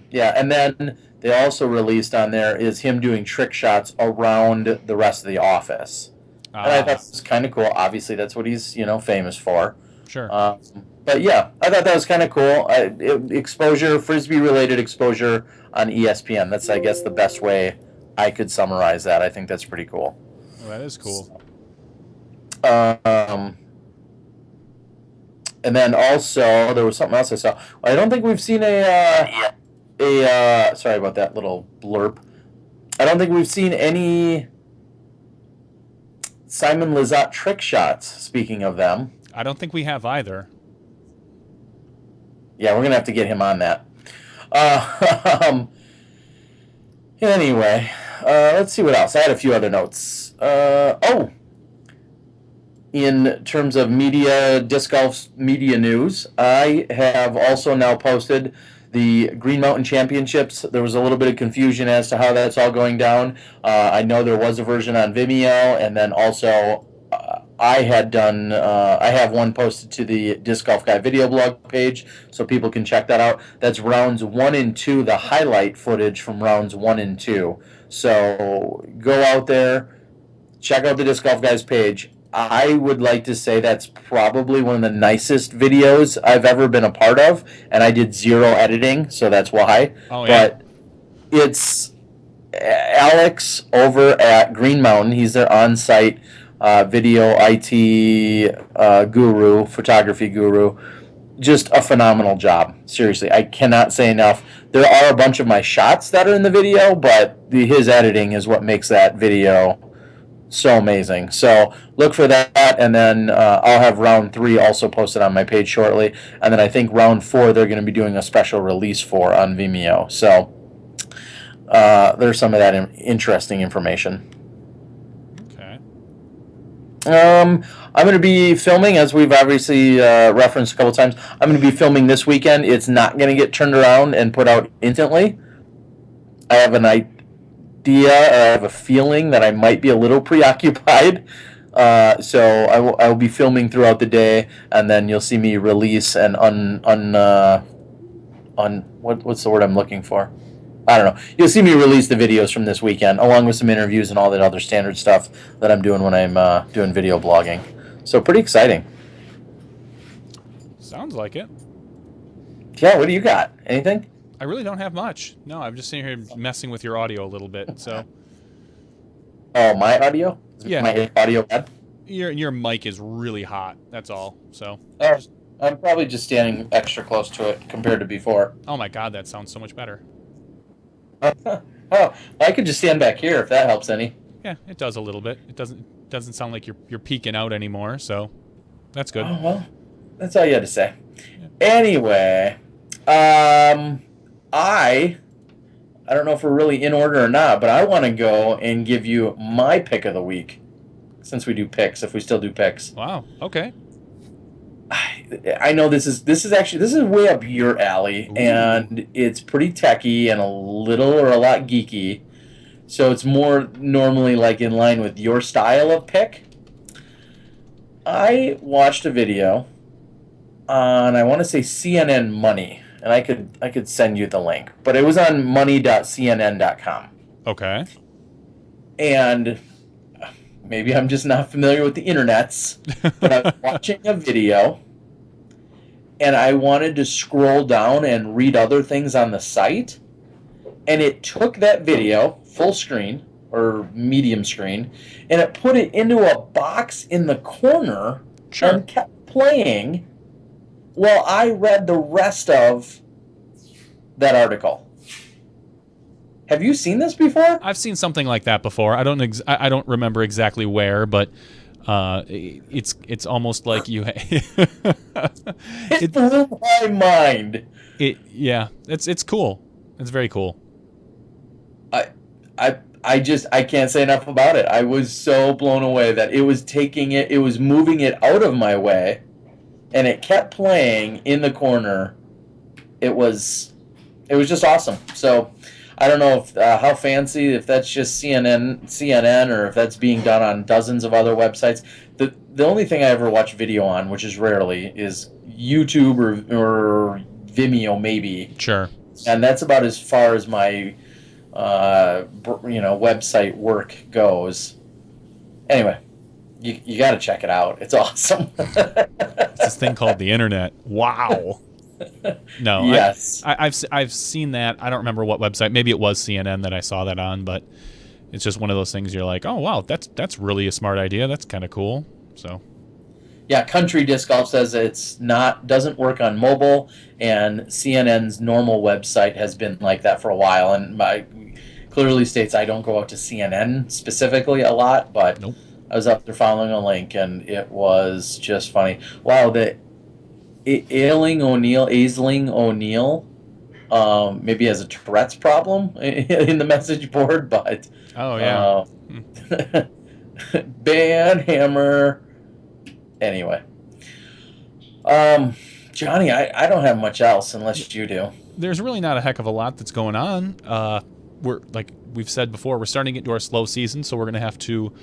yeah, and then they also released on there is him doing trick shots around the rest of the office, and I thought it was kind of cool. Obviously, that's what he's famous for. Sure. But yeah, I thought that was kind of cool. Exposure, frisbee related exposure on ESPN. That's, I guess, the best way I could summarize that. I think that's pretty cool. Well, that is cool. And then also there was something else I saw. I don't think we've seen sorry about that little blurb. I don't think we've seen any Simon Lizotte trick shots. Speaking of them, I don't think we have either. yeah, we're gonna have to get him on that. Anyway, let's see what else. I had a few other notes. In terms of media, disc golf media news, I have also now posted the Green Mountain Championships. There was a little bit of confusion as to how that's all going down. I know there was a version on Vimeo, and then also I have one posted to the Disc Golf Guy video blog page, so people can check that out. That's rounds 1 and 2, the highlight footage from rounds 1 and 2. So go out there, check out the Disc Golf Guys page. I would like to say that's probably one of the nicest videos I've ever been a part of, and I did 0 editing, so that's why. Oh, yeah. But it's Alex over at Green Mountain. He's their on-site video IT guru, photography guru. Just a phenomenal job. Seriously, I cannot say enough. There are a bunch of my shots that are in the video, but his editing is what makes that video so amazing. So look for that, and then I'll have round 3 also posted on my page shortly, and then I think round 4 they're going to be doing a special release for on Vimeo. So there's some of that interesting information. Okay. I'm going to be filming, as we've obviously referenced a couple times. I'm going to be filming this weekend. It's not going to get turned around and put out instantly. I have an idea, or I have a feeling that I might be a little preoccupied. So I will be filming throughout the day, and then you'll see me release and what's the word I'm looking for? I don't know. You'll see me release the videos from this weekend, along with some interviews and all that other standard stuff that I'm doing when I'm doing video blogging. So pretty exciting. Sounds like it. Yeah, what do you got? Anything? I really don't have much. No, I'm just sitting here messing with your audio a little bit. So. Oh, my audio? Yeah. My audio bad? Your mic is really hot. That's all. So. I'm probably just standing extra close to it compared to before. Oh my God, that sounds so much better. Oh, I could just stand back here if that helps any. Yeah, it does a little bit. It doesn't sound like you're peeking out anymore, so that's good. Oh, well, that's all you had to say. Yeah. Anyway, I don't know if we're really in order or not, but I want to go and give you my pick of the week, since we do picks, if we still do picks. Wow. Okay. I know this is way up your alley. Ooh. And it's pretty techy and a lot geeky, so it's more normally like in line with your style of pick. I watched a video on, I want to say, CNN Money, and I could send you the link, but it was on money.cnn.com. Okay. And maybe I'm just not familiar with the internets, but I was watching a video, and I wanted to scroll down and read other things on the site, and it took that video, full screen, or medium screen, and it put it into a box in the corner. Sure. And kept playing while I read the rest of that article. Have you seen this before? I've seen something like that before. I don't remember exactly where, but it's almost like you. It blew my mind. It's cool. It's very cool. I can't say enough about it. I was so blown away that it was moving it out of my way, and it kept playing in the corner. It was it was just awesome. So I don't know if how fancy, if that's just CNN, or if that's being done on dozens of other websites. The only thing I ever watch video on, which is rarely, is YouTube or Vimeo maybe, Sure. and that's about as far as my website work goes. Anyway, you got to check it out. It's awesome. It's this thing called the internet. Wow. No, Yes. I've seen that. I don't remember what website. Maybe it was CNN that I saw that on, but it's just one of those things you're like, oh wow, that's really a smart idea. That's kind of cool. So Yeah, Country Disc Golf says doesn't work on mobile, and CNN's normal website has been like that for a while, and clearly states I don't go out to CNN specifically a lot, but nope. I was out there following a link, and it was just funny. Wow, the Aisling O'Neill, maybe has a Tourette's problem in the message board, but Oh yeah. Ban Hammer. Anyway, Johnny, I don't have much else unless you do. There's really not a heck of a lot that's going on. We're like we've said before, we're starting to get into our slow season, so we're gonna have to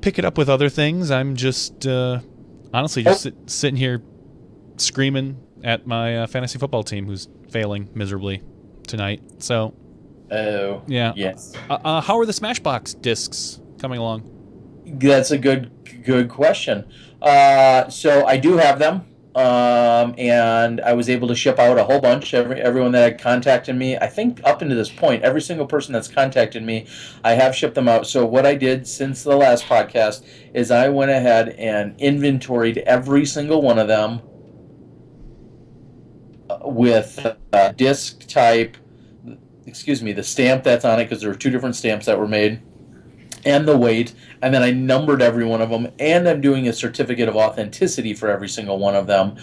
pick it up with other things. I'm just honestly just sitting here screaming at my fantasy football team who's failing miserably tonight. So, yeah. Yes. How are the Smashbox discs coming along? That's a good question. So I do have them, and I was able to ship out a whole bunch. Everyone that had contacted me, I think up into this point, every single person that's contacted me, I have shipped them out. So what I did since the last podcast is I went ahead and inventoried every single one of them with disc type, the stamp that's on it, because there were two different stamps that were made, and the weight, and then I numbered every one of them, and I'm doing a certificate of authenticity for every single one of them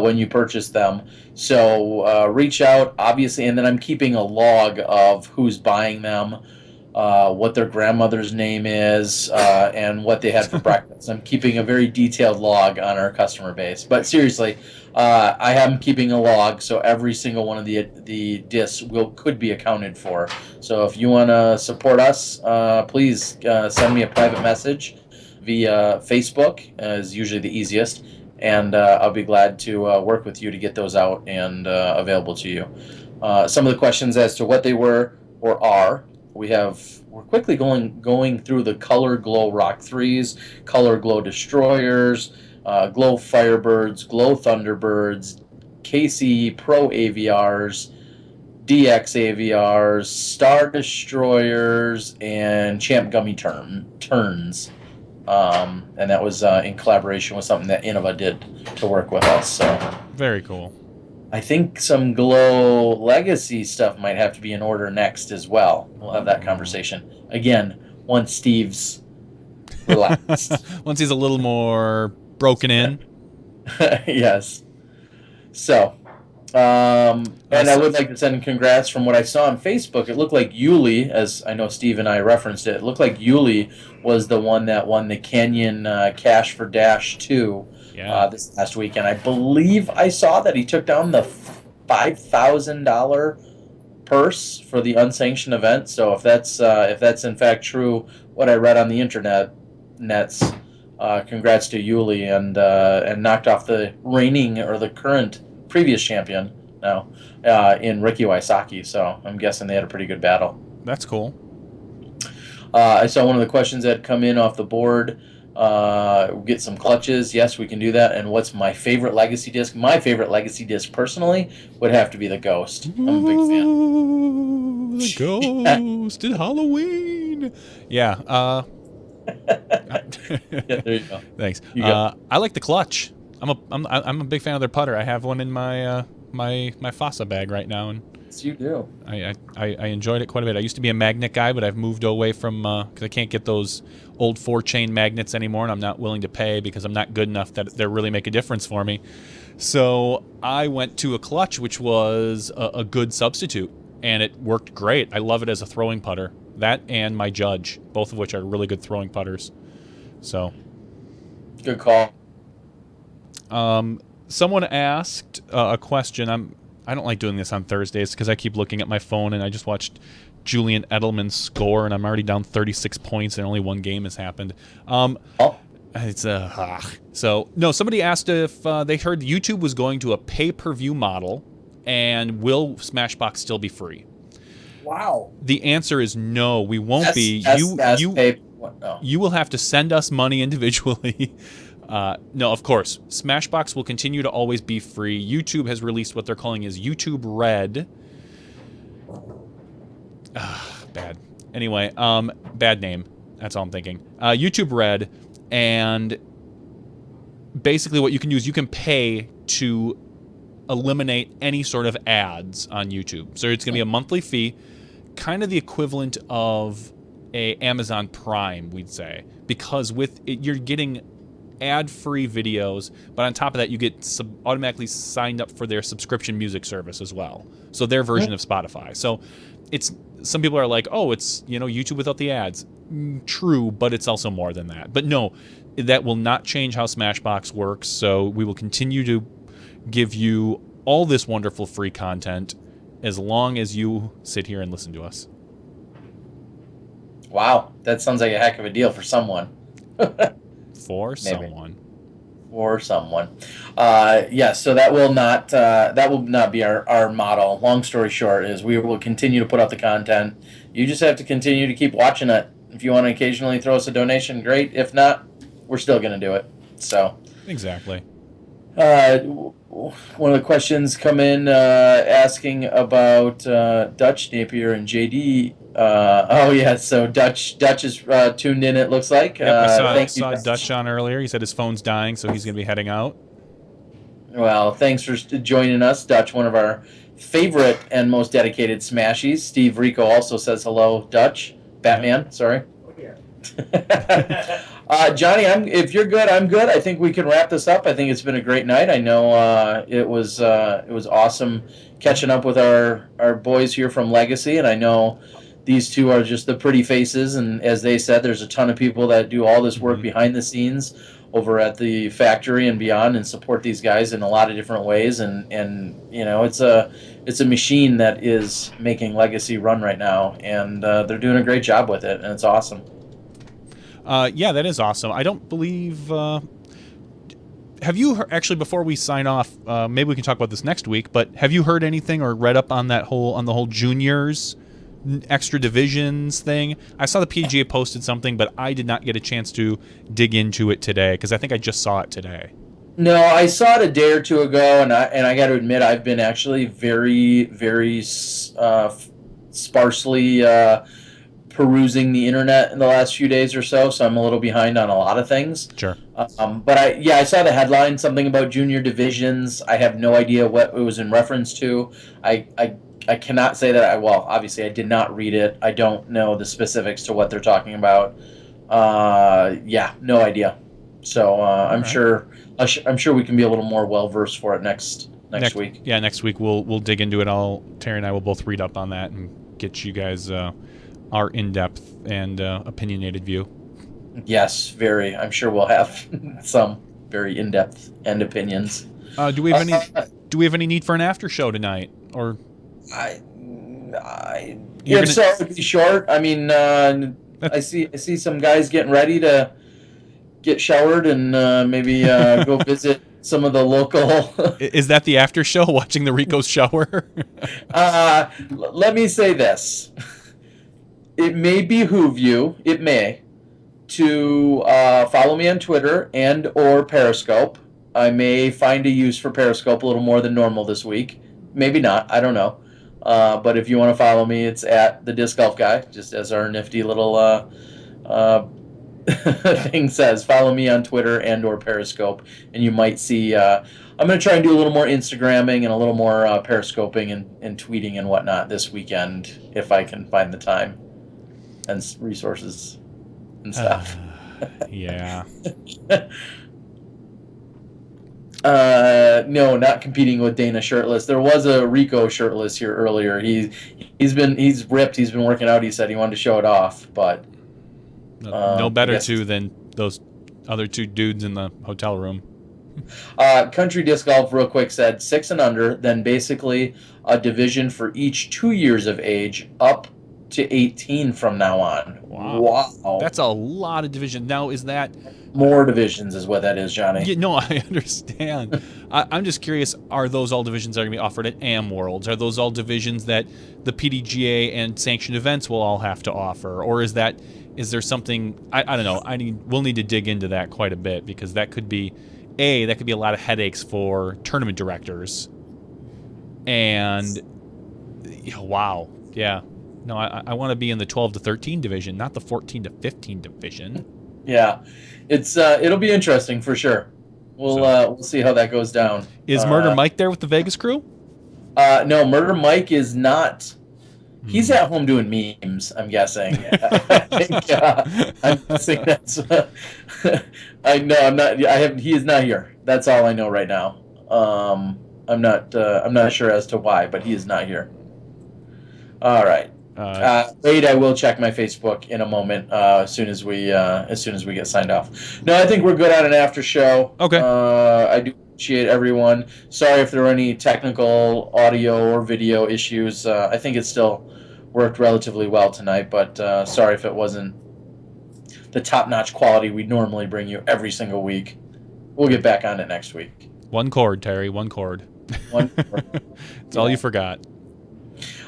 when you purchase them. So reach out, obviously, and then I'm keeping a log of who's buying them, what their grandmother's name is, and what they had for breakfast. I'm keeping a very detailed log on our customer base. But seriously, I am keeping a log, so every single one of the discs could be accounted for. So if you want to support us, please send me a private message via Facebook, is usually the easiest, and I'll be glad to work with you to get those out and available to you. Some of the questions as to what they were or are. We're quickly going through the Color Glow Rock 3s, Color Glow Destroyers, Glow Firebirds, Glow Thunderbirds, KC Pro AVRs, DX AVRs, Star Destroyers, and Champ Gummy Turns. And that was in collaboration with something that Innova did to work with us. So very cool. I think some Glow Legacy stuff might have to be in order next as well. We'll have that conversation again once Steve's relaxed. Once he's a little more broken in. Yes. So, and I would like to send congrats. From what I saw on Facebook, it looked like Yuli, as I know Steve and I referenced it, looked like Yuli was the one that won the Canyon Cash for Dash 2 this last weekend. I believe I saw that he took down the $5,000 purse for the unsanctioned event. So if that's in fact true, what I read on the internet, congrats to Yuli, and knocked off the reigning or the current previous champion now in Ricky Wysocki. So I'm guessing they had a pretty good battle. That's cool. I saw one of the questions that come in off the board. Get some clutches. Yes, we can do that. And what's my favorite Legacy disc? My favorite Legacy disc personally would have to be the Ghost. I'm a big fan. Ooh, the Ghost in Halloween. Yeah. Yeah, there you go. Thanks. You go. I like the clutch. I'm a big fan of their putter. I have one in my my Fossa bag right now, and Yes, you do. I enjoyed it quite a bit. I used to be a magnet guy, but I've moved away from because I can't get those old 4-chain magnets anymore, and I'm not willing to pay because I'm not good enough that they really make a difference for me. So I went to a clutch, which was a good substitute, and it worked great. I love it as a throwing putter. That and my Judge, both of which are really good throwing putters. So, Good call. someone asked a question. I don't like doing this on Thursdays because I keep looking at my phone and I just watched Julian Edelman's score and I'm already down 36 points and only one game has happened. It's So no, somebody asked if they heard YouTube was going to a pay-per-view model, and will Smashbox still be free? Wow. The answer is no. We won't be. You will have to send us money individually. No, of course, Smashbox will continue to always be free. YouTube has released what they're calling is YouTube Red. Bad. Anyway, bad name. That's all I'm thinking. YouTube Red, and basically what you can do is you can pay to eliminate any sort of ads on YouTube. So it's going to be a monthly fee, kind of the equivalent of a Amazon Prime, we'd say, because with it, you're getting ad-free videos, but on top of that, you get automatically signed up for their subscription music service as well. So their version of Spotify. So it's, some people are like, oh, it's, YouTube without the ads. True, but it's also more than that. But no, that will not change how Smashbox works. So we will continue to give you all this wonderful free content as long as you sit here and listen to us. Wow, that sounds like a heck of a deal for someone. For someone. For someone. So that will not be our model. Long story short is we will continue to put out the content. You just have to continue to keep watching it. If you want to occasionally throw us a donation, great. If not, we're still going to do it. So exactly. One of the questions come in asking about Dutch Napier and JD. So Dutch is tuned in, it looks like. Yep, I saw Dutch on earlier. He said his phone's dying, so he's going to be heading out. Well, thanks for joining us, Dutch, one of our favorite and most dedicated Smashies. Steve Rico also says hello, Dutch. Batman, sorry. Johnny, if you're good, I'm good. I think we can wrap this up. I think it's been a great night. I know it was awesome catching up with our boys here from Legacy, and I know these two are just the pretty faces. And as they said, there's a ton of people that do all this work behind the scenes over at the factory and beyond, and support these guys in a lot of different ways. And it's a machine that is making Legacy run right now, and they're doing a great job with it, and it's awesome. Yeah, that is awesome. I don't believe. Have you actually, before we sign off, maybe we can talk about this next week, but have you heard anything or read up on the whole juniors extra divisions thing? I saw the PGA posted something, but I did not get a chance to dig into it today because I think I just saw it today. No, I saw it a day or two ago, and I got to admit, I've been actually very, very sparsely perusing the internet in the last few days or so I'm a little behind on a lot of things. Sure. But I saw the headline, something about junior divisions. I have no idea what it was in reference to. I cannot say that obviously I did not read it. I don't know the specifics to what they're talking about. No idea. So I'm sure we can be a little more well versed for it next week. Yeah, next week we'll dig into it. Terry and I will both read up on that and get you guys our in-depth and opinionated view. Yes, very. I'm sure we'll have some very in-depth and opinions. Do we have any need for an after show tonight? Or it'd be short. I mean, I see some guys getting ready to get showered and maybe go visit some of the local. Is that the after show? Watching the Rico's shower? Let me say this. It may behoove you, to follow me on Twitter and or Periscope. I may find a use for Periscope a little more than normal this week. Maybe not. I don't know. But if you want to follow me, it's at the Disc Golf Guy, just as our nifty little thing says. Follow me on Twitter and or Periscope, and you might see. I'm going to try and do a little more Instagramming and a little more Periscoping and tweeting and whatnot this weekend if I can find the time and resources and stuff. Yeah. No, not competing with Dana shirtless. There was a Rico shirtless here earlier. He's ripped. He's been working out. He said he wanted to show it off, but no better than those other two dudes in the hotel room. Country Disc Golf, real quick, said 6 and under, then basically a division for each 2 years of age up to 18 from now on. Wow. That's a lot of division. Now, is that more divisions is what that is, Johnny. Yeah, no, I understand. I'm just curious, are those all divisions that are going to be offered at AM Worlds? Are those all divisions that the PDGA and sanctioned events will all have to offer? Or is there something, I don't know, we'll need to dig into that quite a bit, because that could be a lot of headaches for tournament directors. And wow, yeah. No, I want to be in the 12 to 13 division, not the 14 to 15 division. Yeah, it'll be interesting for sure. We'll see how that goes down. Is Murder Mike there with the Vegas crew? No, Murder Mike is not. He's at home doing memes, I'm guessing. I'm guessing that's. I'm not. He is not here. That's all I know right now. I'm not sure as to why, but he is not here. All right. Wait, I will check my Facebook in a moment. As soon as we get signed off. No, I think we're good on an after show. Okay. I do appreciate everyone. Sorry if there were any technical audio or video issues. I think it still worked relatively well tonight, but sorry if it wasn't the top-notch quality we normally bring you every single week. We'll get back on it next week. One chord, Terry. One chord. One chord. That's all you forgot.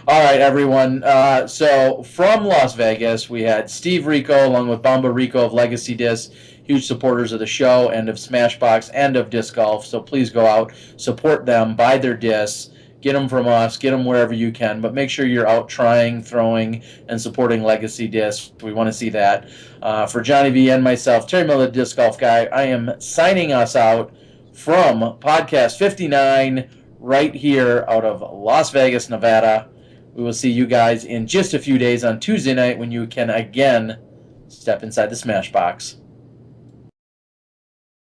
All right, everyone. So from Las Vegas, we had Steve Rico along with Bamba Rico of Legacy Disc, huge supporters of the show and of Smashbox and of Disc Golf. So please go out, support them, buy their discs, get them from us, get them wherever you can. But make sure you're out trying, throwing, and supporting Legacy Disc. We want to see that. For Johnny V and myself, Terry Miller, Disc Golf Guy, I am signing us out from Podcast 59 right here out of Las Vegas, Nevada. We will see you guys in just a few days on Tuesday night when you can again step inside the Smashbox.